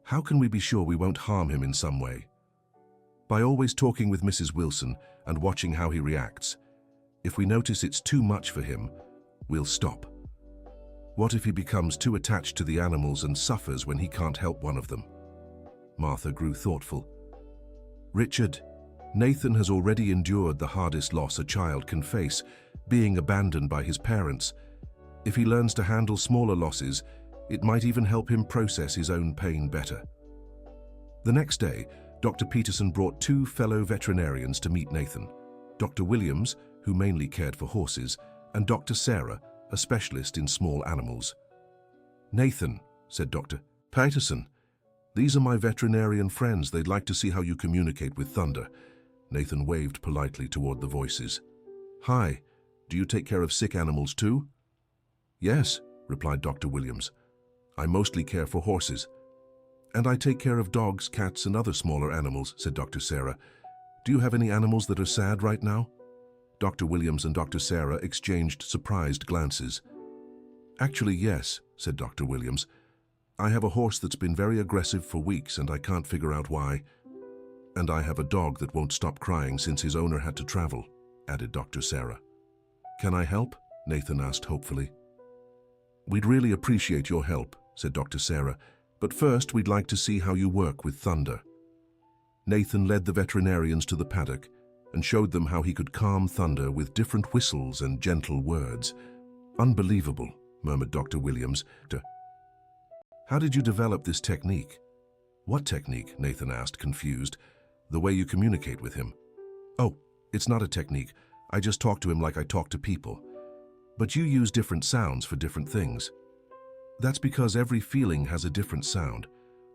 How can we be sure we won't harm him in some way? By always talking with Mrs. Wilson and watching how he reacts. If we notice it's too much for him, we'll stop. What if he becomes too attached to the animals and suffers when he can't help one of them? Martha grew thoughtful. Richard, Nathan has already endured the hardest loss a child can face, being abandoned by his parents. If he learns to handle smaller losses, it might even help him process his own pain better. The next day, Dr. Peterson brought 2 fellow veterinarians to meet Nathan, Dr. Williams, who mainly cared for horses, and Dr. Sarah, a specialist in small animals. Nathan, said Dr. Peterson, these are my veterinarian friends. They'd like to see how you communicate with Thunder. Nathan waved politely toward the voices. Hi, do you take care of sick animals too? Yes, replied Dr. Williams. I mostly care for horses. And I take care of dogs, cats, and other smaller animals, said Dr. Sarah. Do you have any animals that are sad right now? Dr. Williams and Dr. Sarah exchanged surprised glances. Actually, yes, said Dr. Williams. I have a horse that's been very aggressive for weeks and I can't figure out why. And I have a dog that won't stop crying since his owner had to travel, added Dr. Sarah. Can I help? Nathan asked hopefully. We'd really appreciate your help, said Dr. Sarah, but first we'd like to see how you work with Thunder. Nathan led the veterinarians to the paddock and showed them how he could calm Thunder with different whistles and gentle words. Unbelievable, murmured Dr. Williams. How did you develop this technique? What technique? Nathan asked, confused. The way you communicate with him. Oh, it's not a technique. I just talk to him like I talk to people. But you use different sounds for different things. That's because every feeling has a different sound.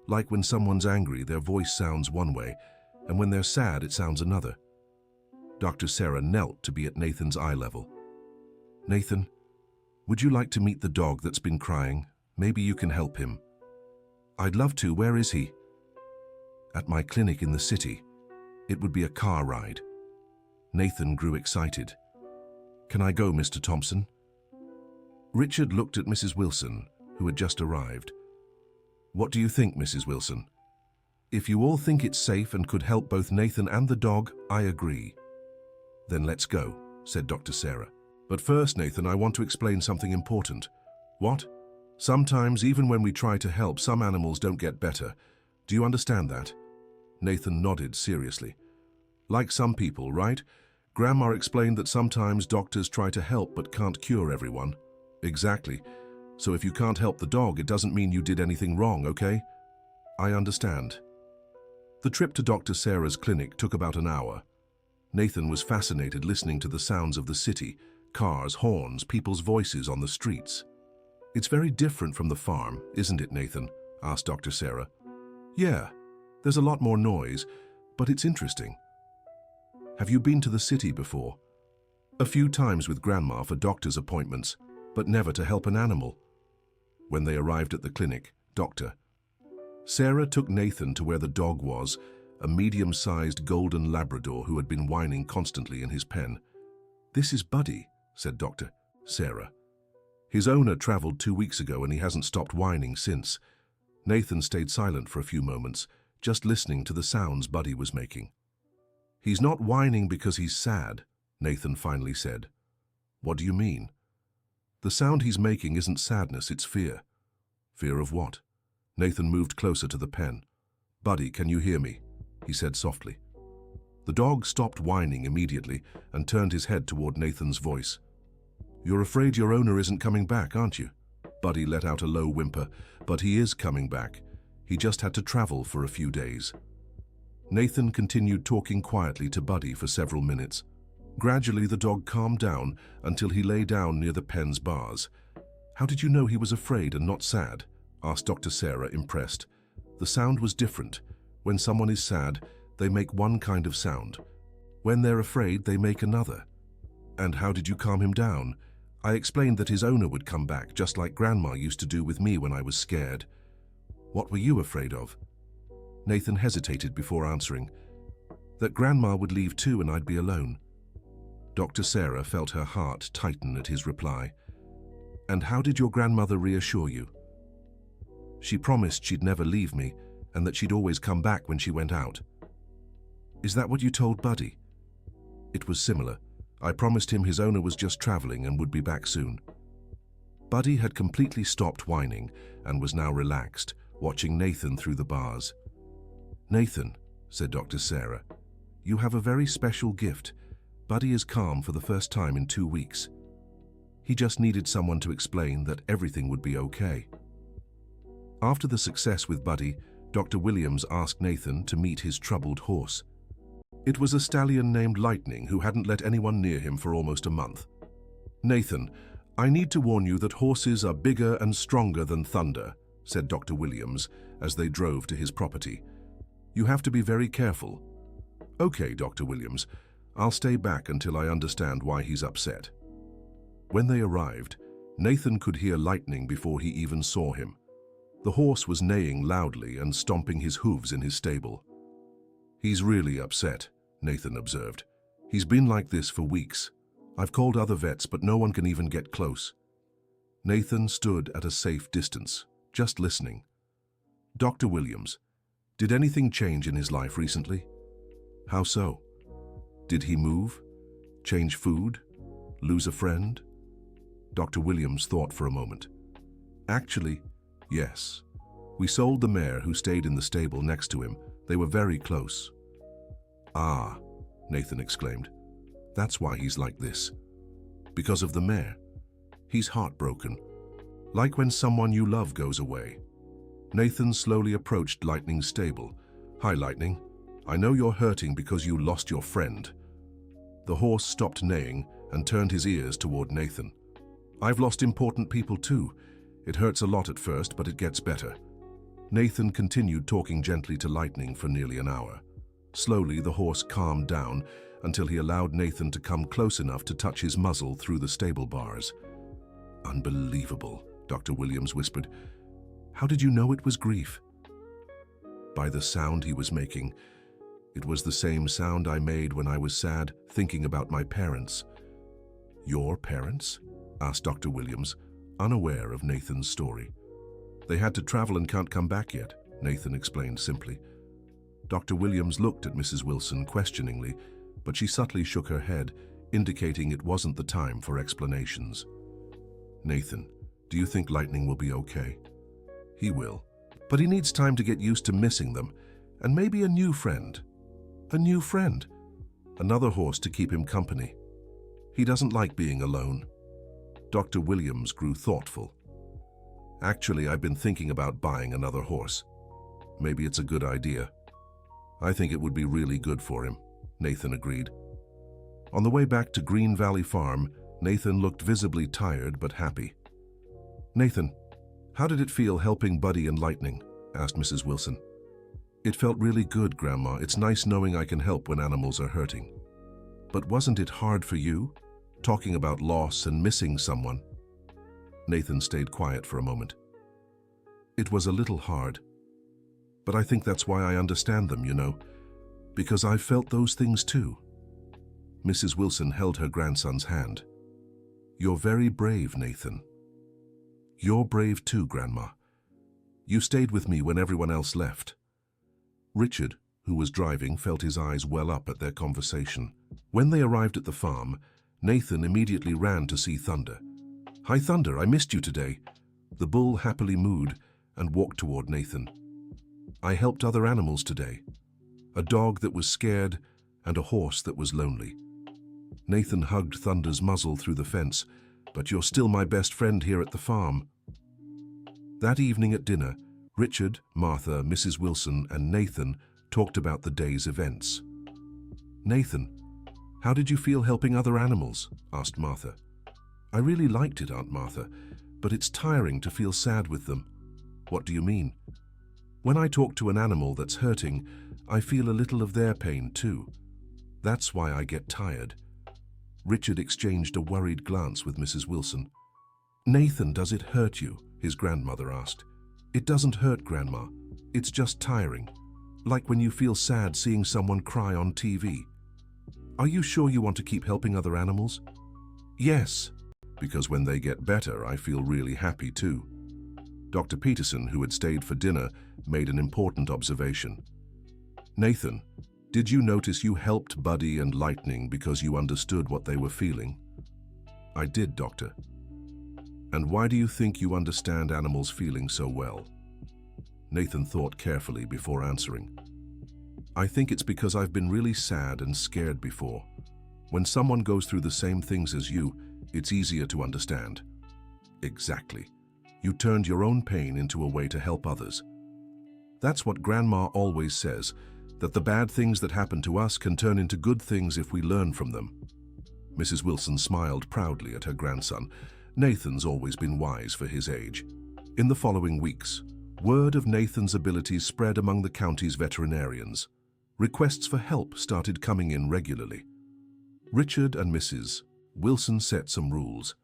Like when someone's angry, their voice sounds one way, and when they're sad, it sounds another. Dr. Sarah knelt to be at Nathan's eye level. Nathan, would you like to meet the dog that's been crying? Maybe you can help him. I'd love to. Where is he? At my clinic in the city. It would be a car ride. Nathan grew excited. Can I go, Mr. Thompson? Richard looked at Mrs. Wilson, who had just arrived. What do you think, Mrs. Wilson? If you all think it's safe and could help both Nathan and the dog, I agree. Then let's go, said Dr. Sarah. But first, Nathan, I want to explain something important. What? Sometimes, even when we try to help, some animals don't get better. Do you understand that? Nathan nodded seriously. Like some people, right? Grandma explained that sometimes doctors try to help but can't cure everyone. Exactly. So if you can't help the dog, it doesn't mean you did anything wrong, okay? I understand. The trip to Dr. Sarah's clinic took about an hour. Nathan was fascinated listening to the sounds of the city, cars, horns, people's voices on the streets. It's very different from the farm, isn't it, Nathan? Asked Dr. Sarah. Yeah, there's a lot more noise, but it's interesting. Have you been to the city before? A few times with Grandma for doctor's appointments, but never to help an animal. When they arrived at the clinic, Dr. Sarah took Nathan to where the dog was, a medium-sized golden Labrador who had been whining constantly in his pen. This is Buddy, said Dr. Sarah. His owner traveled 2 weeks ago and he hasn't stopped whining since. Nathan stayed silent for a few moments, just listening to the sounds Buddy was making. He's not whining because he's sad, Nathan finally said. What do you mean? The sound he's making isn't sadness, it's fear. Fear of what? Nathan moved closer to the pen. Buddy, can you hear me? He said softly. The dog stopped whining immediately and turned his head toward Nathan's voice. You're afraid your owner isn't coming back, aren't you? Buddy let out a low whimper, but he is coming back. He just had to travel for a few days. Nathan continued talking quietly to Buddy for several minutes. Gradually, the dog calmed down until he lay down near the pen's bars. How did you know he was afraid and not sad? Asked Dr. Sarah, impressed. The sound was different. When someone is sad, they make one kind of sound. When they're afraid, they make another. And how did you calm him down? I explained that his owner would come back, just like Grandma used to do with me when I was scared. What were you afraid of? Nathan hesitated before answering. That Grandma would leave too and I'd be alone. Dr. Sarah felt her heart tighten at his reply. And how did your grandmother reassure you? She promised she'd never leave me and that she'd always come back when she went out. Is that what you told Buddy? It was similar. I promised him his owner was just traveling and would be back soon. Buddy had completely stopped whining and was now relaxed, watching Nathan through the bars. Nathan, said Dr. Sarah, you have a very special gift. Buddy is calm for the first time in 2 weeks. He just needed someone to explain that everything would be okay. After the success with Buddy, Dr. Williams asked Nathan to meet his troubled horse. It was a stallion named Lightning who hadn't let anyone near him for almost a month. Nathan, I need to warn you that horses are bigger and stronger than thunder, said Dr. Williams as they drove to his property. You have to be very careful. Okay, Dr. Williams, I'll stay back until I understand why he's upset. When they arrived, Nathan could hear Lightning before he even saw him. The horse was neighing loudly and stomping his hooves in his stable. He's really upset, Nathan observed. He's been like this for weeks. I've called other vets, but no one can even get close. Nathan stood at a safe distance, just listening. Dr. Williams, did anything change in his life recently? How so? Did he move? Change food? Lose a friend? Dr. Williams thought for a moment. Actually, yes. We sold the mare who stayed in the stable next to him. They were very close. Ah, Nathan exclaimed. That's why he's like this. Because of the mare. He's heartbroken. Like when someone you love goes away. Nathan slowly approached Lightning's stable. Hi, Lightning. I know you're hurting because you lost your friend. The horse stopped neighing and turned his ears toward Nathan. I've lost important people too. It hurts a lot at first, but it gets better. Nathan continued talking gently to Lightning for nearly an hour. Slowly, the horse calmed down until he allowed Nathan to come close enough to touch his muzzle through the stable bars. "Unbelievable," Dr. Williams whispered. "How did you know it was grief?" "By the sound he was making. It was the same sound I made when I was sad, thinking about my parents." "Your parents?" asked Dr. Williams, unaware of Nathan's story. "They had to travel and can't come back yet," Nathan explained simply. Dr. Williams looked at Mrs. Wilson questioningly, but she subtly shook her head, indicating it wasn't the time for explanations. "Nathan, do you think Lightning will be okay?" "He will, but he needs time to get used to missing them, and maybe a new friend." "A new friend?" "Another horse to keep him company. He doesn't like being alone." Dr. Williams grew thoughtful. "Actually, I've been thinking about buying another horse. Maybe it's a good idea." "I think it would be really good for him," Nathan agreed. On the way back to Green Valley Farm, Nathan looked visibly tired but happy. "Nathan, how did it feel helping Buddy and Lightning?" asked Mrs. Wilson. "It felt really good, Grandma. It's nice knowing I can help when animals are hurting." "But wasn't it hard for you, talking about loss and missing someone?" Nathan stayed quiet for a moment. "It was a little hard. But I think that's why I understand them, you know, because I've felt those things too." Mrs. Wilson held her grandson's hand. "You're very brave, Nathan." "You're brave too, Grandma. You stayed with me when everyone else left." Richard, who was driving, felt his eyes well up at their conversation. When they arrived at the farm, Nathan immediately ran to see Thunder. "Hi, Thunder, I missed you today." The bull happily mooed and walked toward Nathan. "I helped other animals today. A dog that was scared and a horse that was lonely." Nathan hugged Thunder's muzzle through the fence. "But you're still my best friend here at the farm." That evening at dinner, Richard, Martha, Mrs. Wilson, and Nathan talked about the day's events. "Nathan, how did you feel helping other animals?" asked Martha. "I really liked it, Aunt Martha, but it's tiring to feel sad with them." "What do you mean?" "When I talk to an animal that's hurting, I feel a little of their pain too. That's why I get tired." Richard exchanged a worried glance with Mrs. Wilson. "Nathan, does it hurt you?" his grandmother asked. "It doesn't hurt, Grandma. It's just tiring. Like when you feel sad seeing someone cry on TV." "Are you sure you want to keep helping other animals?" "Yes, because when they get better, I feel really happy too." Dr. Peterson, who had stayed for dinner, made an important observation. "Nathan, did you notice you helped Buddy and Lightning because you understood what they were feeling?" "I did, Doctor." "And why do you think you understand animals' feelings so well?" Nathan thought carefully before answering. "I think it's because I've been really sad and scared before. When someone goes through the same things as you, it's easier to understand." "Exactly. You turned your own pain into a way to help others. That's what Grandma always says, that the bad things that happen to us can turn into good things if we learn from them." Mrs. Wilson smiled proudly at her grandson. Nathan's always been wise for his age. In the following weeks, word of Nathan's abilities spread among the county's veterinarians. Requests for help started coming in regularly. Richard and Mrs. Wilson set some rules.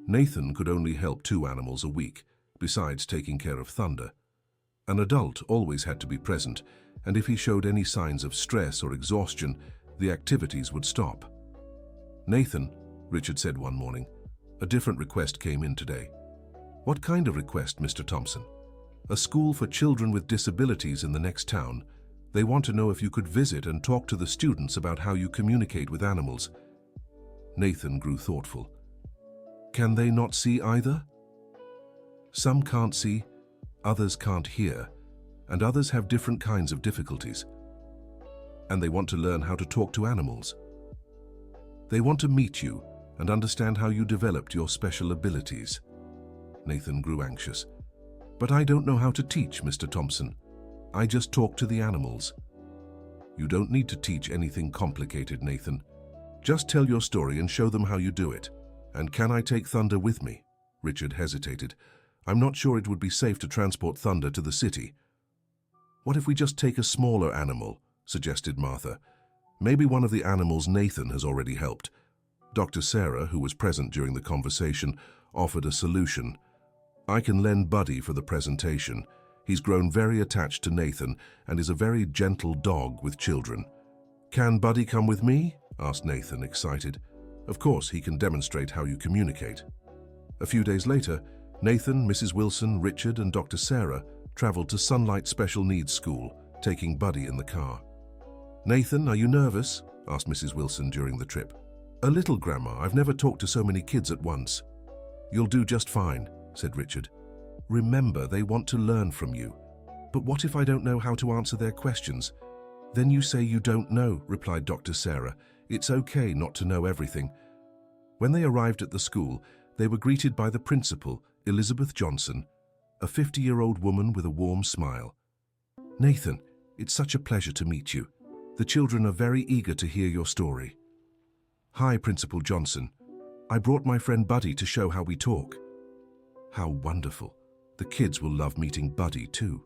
Nathan could only help 2 animals a week, besides taking care of Thunder. An adult always had to be present, and if he showed any signs of stress or exhaustion, the activities would stop. "Nathan," Richard said one morning, "a different request came in today." "What kind of request, Mr. Thompson?" "A school for children with disabilities in the next town. They want to know if you could visit and talk to the students about how you communicate with animals." Nathan grew thoughtful. "Can they not see either?" "Some can't see, others can't hear, and others have different kinds of difficulties. And they want to learn how to talk to animals. They want to meet you and understand how you developed your special abilities." Nathan grew anxious. "But I don't know how to teach, Mr. Thompson. I just talk to the animals." "You don't need to teach anything complicated, Nathan. Just tell your story and show them how you do it." "And can I take Thunder with me?" Richard hesitated. "I'm not sure it would be safe to transport Thunder to the city." "What if we just take a smaller animal?" suggested Martha. Maybe one of the animals Nathan has already helped. Dr. Sarah, who was present during the conversation, offered a solution. I can lend Buddy for the presentation. He's grown very attached to Nathan and is a very gentle dog with children. Can Buddy come with me? Asked Nathan, excited. Of course, he can demonstrate how you communicate. A few days later, Nathan, Mrs. Wilson, Richard, and Dr. Sarah traveled to Sunlight Special Needs School, taking Buddy in the car. Nathan, are you nervous? Asked Mrs. Wilson during the trip. A little, Grandma. I've never talked to so many kids at once. You'll do just fine, said Richard. Remember, they want to learn from you. But what if I don't know how to answer their questions? Then you say you don't know, replied Dr. Sarah. It's okay not to know everything. When they arrived at the school, they were greeted by the principal, Elizabeth Johnson, a 50-year-old woman with a warm smile. Nathan, it's such a pleasure to meet you. The children are very eager to hear your story. Hi, Principal Johnson. I brought my friend Buddy to show how we talk. How wonderful. The kids will love meeting Buddy too.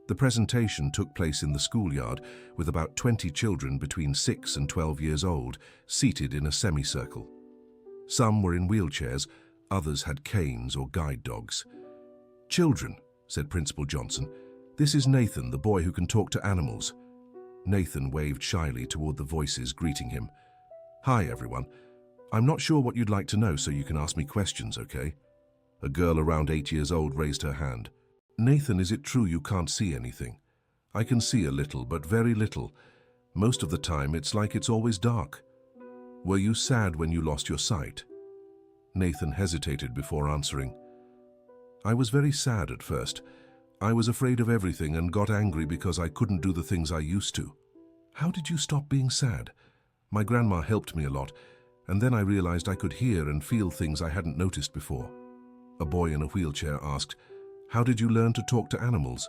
The presentation took place in the schoolyard with about 20 children between 6 and 12 years old seated in a semicircle. Some were in wheelchairs, others had canes or guide dogs. Children, said Principal Johnson, this is Nathan, the boy who can talk to animals. Nathan waved shyly toward the voices greeting him. Hi, everyone. I'm not sure what you'd like to know, so you can ask me questions, okay? A girl around 8 years old raised her hand. Nathan, is it true you can't see anything? I can see a little, but very little. Most of the time, it's like it's always dark. Were you sad when you lost your sight? Nathan hesitated before answering. I was very sad at first. I was afraid of everything and got angry because I couldn't do the things I used to. How did you stop being sad? My grandma helped me a lot, and then I realized I could hear and feel things I hadn't noticed before. A boy in a wheelchair asked, How did you learn to talk to animals?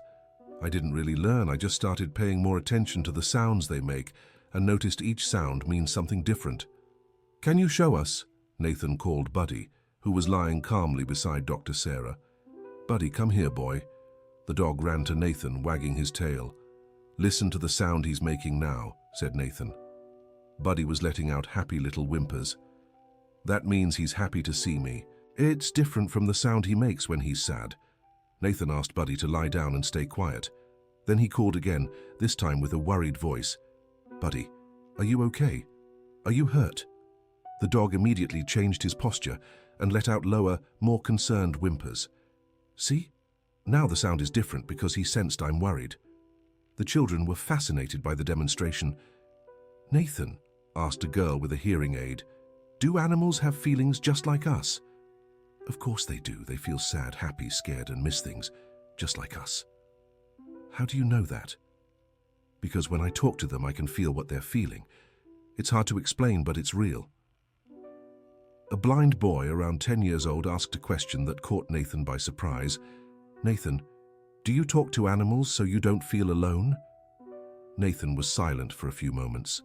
I didn't really learn, I just started paying more attention to the sounds they make and noticed each sound means something different. Can you show us? Nathan called Buddy, who was lying calmly beside Dr. Sarah. Buddy, come here, boy. The dog ran to Nathan, wagging his tail. Listen to the sound he's making now, said Nathan. Buddy was letting out happy little whimpers. That means he's happy to see me. It's different from the sound he makes when he's sad. Nathan asked Buddy to lie down and stay quiet. Then he called again, this time with a worried voice. Buddy, are you okay? Are you hurt? The dog immediately changed his posture and let out lower, more concerned whimpers. See? Now the sound is different because he sensed I'm worried. The children were fascinated by the demonstration. Nathan, asked a girl with a hearing aid, do animals have feelings just like us? Of course they do. They feel sad, happy, scared, and miss things, just like us. How do you know that? Because when I talk to them, I can feel what they're feeling. It's hard to explain, but it's real. A blind boy around 10 years old asked a question that caught Nathan by surprise. Nathan, do you talk to animals so you don't feel alone? Nathan was silent for a few moments.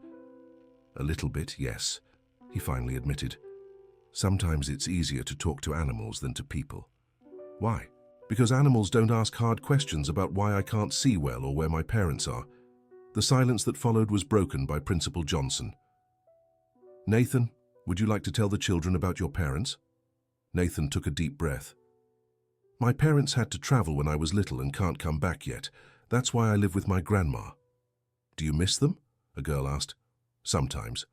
A little bit, yes, he finally admitted. Sometimes it's easier to talk to animals than to people. Why? Because animals don't ask hard questions about why I can't see well or where my parents are. The silence that followed was broken by Principal Johnson. Nathan, would you like to tell the children about your parents? Nathan took a deep breath. My parents had to travel when I was little and can't come back yet. That's why I live with my grandma. Do you miss them? A girl asked. Sometimes.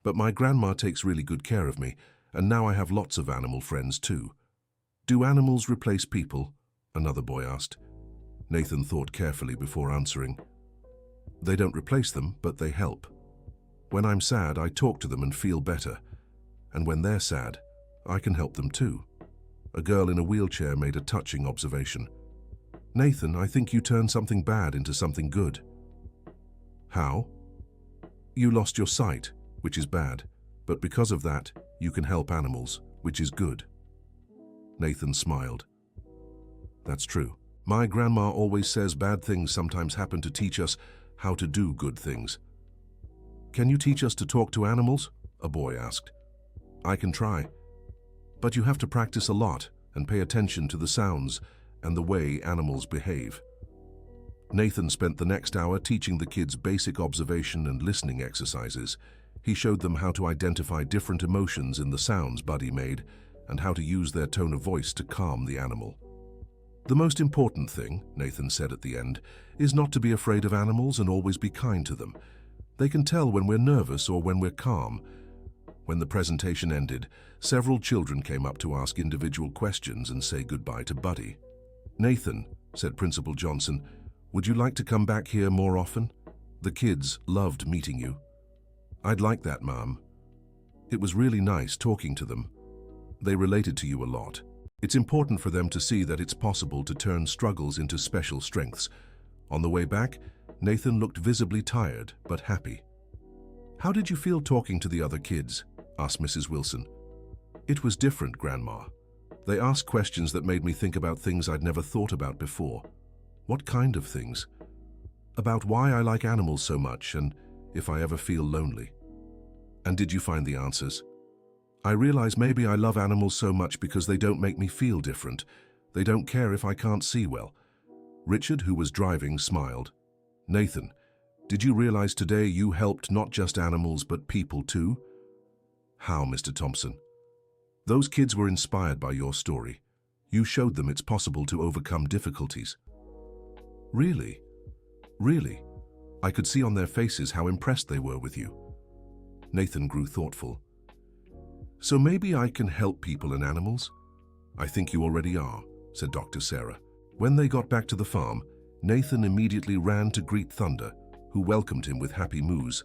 But my grandma takes really good care of me, and now I have lots of animal friends too. Do animals replace people? Another boy asked. Nathan thought carefully before answering. They don't replace them, but they help. When I'm sad, I talk to them and feel better. And when they're sad, I can help them too. A girl in a wheelchair made a touching observation. Nathan, I think you turned something bad into something good. How? You lost your sight, which is bad, but because of that, you can help animals, which is good. Nathan smiled. That's true. My grandma always says bad things sometimes happen to teach us how to do good things. Can you teach us to talk to animals? A boy asked. I can try. But you have to practice a lot and pay attention to the sounds and the way animals behave. Nathan spent the next hour teaching the kids basic observation and listening exercises. He showed them how to identify different emotions in the sounds Buddy made and how to use their tone of voice to calm the animal. The most important thing, Nathan said at the end, is not to be afraid of animals and always be kind to them. They can tell when we're nervous or when we're calm. When the presentation ended, several children came up to ask individual questions and say goodbye to Buddy. "Nathan," said Principal Johnson, "would you like to come back here more often? The kids loved meeting you." "I'd like that, Mom. It was really nice talking to them. They related to you a lot. It's important for them to see that it's possible to turn struggles into special strengths." On the way back, Nathan looked visibly tired but happy. "How did you feel talking to the other kids?" asked Mrs. Wilson. "It was different, Grandma. They asked questions that made me think about things I'd never thought about before." "What kind of things?" "About why I like animals so much and if I ever feel lonely." "And did you find the answers?" "I realize maybe I love animals so much because they don't make me feel different. They don't care if I can't see well." Richard, who was driving, smiled. "Nathan, did you realize today you helped not just animals but people too?" "How, Mr. Thompson?" "Those kids were inspired by your story. You showed them it's possible to overcome difficulties." "Really? Really?" I could see on their faces how impressed they were with you. Nathan grew thoughtful. "So maybe I can help people and animals?" "I think you already are," said Dr. Sarah. When they got back to the farm, Nathan immediately ran to greet Thunder, who welcomed him with happy moos.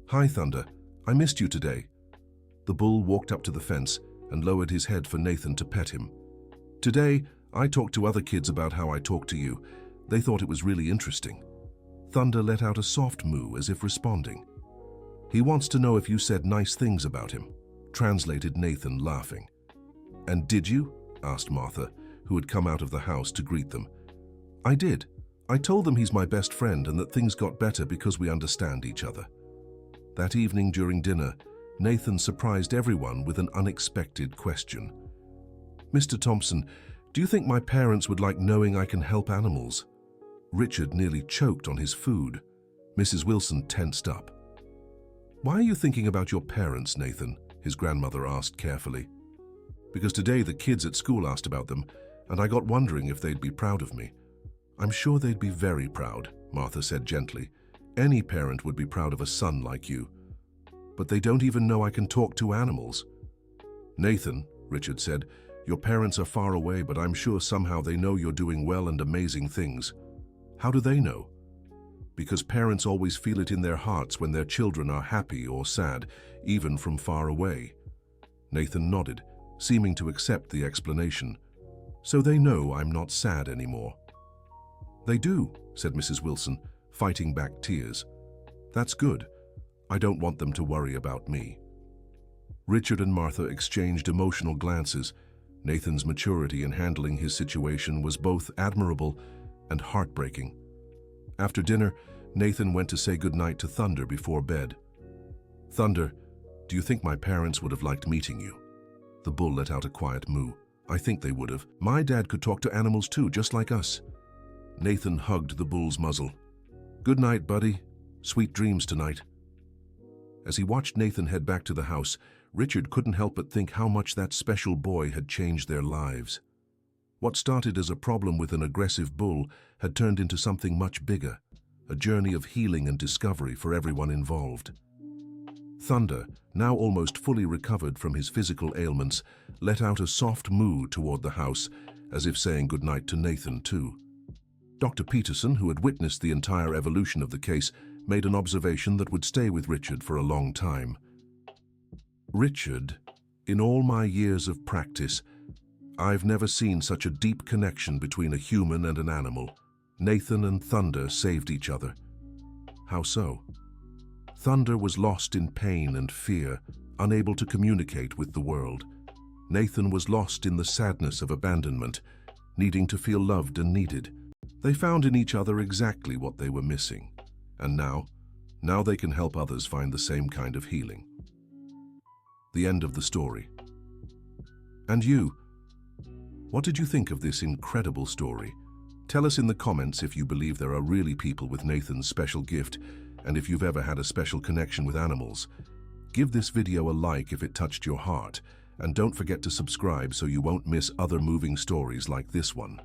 "Hi, Thunder. I missed you today." The bull walked up to the fence and lowered his head for Nathan to pet him. "Today, I talked to other kids about how I talked to you. They thought it was really interesting." Thunder let out a soft moo as if responding. "He wants to know if you said nice things about him," translated Nathan, laughing. "And did you?" asked Martha, who had come out of the house to greet them. "I did. I told them he's my best friend and that things got better because we understand each other." That evening during dinner, Nathan surprised everyone with an unexpected question. "Mr. Thompson, do you think my parents would like knowing I can help animals?" Richard nearly choked on his food. Mrs. Wilson tensed up. "Why are you thinking about your parents, Nathan?" his grandmother asked carefully. "Because today the kids at school asked about them, and I got wondering if they'd be proud of me." "I'm sure they'd be very proud," Martha said gently. "Any parent would be proud of a son like you. But they don't even know I can talk to animals." "Nathan," Richard said, "your parents are far away, but I'm sure somehow they know you're doing well and amazing things." "How do they know?" "Because parents always feel it in their hearts when their children are happy or sad, even from far away." Nathan nodded, seeming to accept the explanation. "So they know I'm not sad anymore." "They do," said Mrs. Wilson, fighting back tears. "That's good. I don't want them to worry about me." Richard and Martha exchanged emotional glances. Nathan's maturity in handling his situation was both admirable and heartbreaking. After dinner, Nathan went to say goodnight to Thunder before bed. "Thunder, do you think my parents would have liked meeting you?" The bull let out a quiet moo. "I think they would have. My dad could talk to animals too, just like us." Nathan hugged the bull's muzzle. "Good night, buddy. Sweet dreams tonight." As he watched Nathan head back to the house, Richard couldn't help but think how much that special boy had changed their lives. What started as a problem with an aggressive bull had turned into something much bigger, a journey of healing and discovery for everyone involved. Thunder, now almost fully recovered from his physical ailments, let out a soft moo toward the house, as if saying goodnight to Nathan too. Dr. Peterson, who had witnessed the entire evolution of the case, made an observation that would stay with Richard for a long time. "Richard, in all my years of practice, I've never seen such a deep connection between a human and an animal. Nathan and Thunder saved each other." "How so?" "Thunder was lost in pain and fear, unable to communicate with the world. Nathan was lost in the sadness of abandonment, needing to feel loved and needed. They found in each other exactly what they were missing. And now they can help others find the same kind of healing." The end of the story. And you, what did you think of this incredible story? Tell us in the comments if you believe there are really people with Nathan's special gift and if you've ever had a special connection with animals. Give this video a like if it touched your heart, and don't forget to subscribe so you won't miss other moving stories like this one.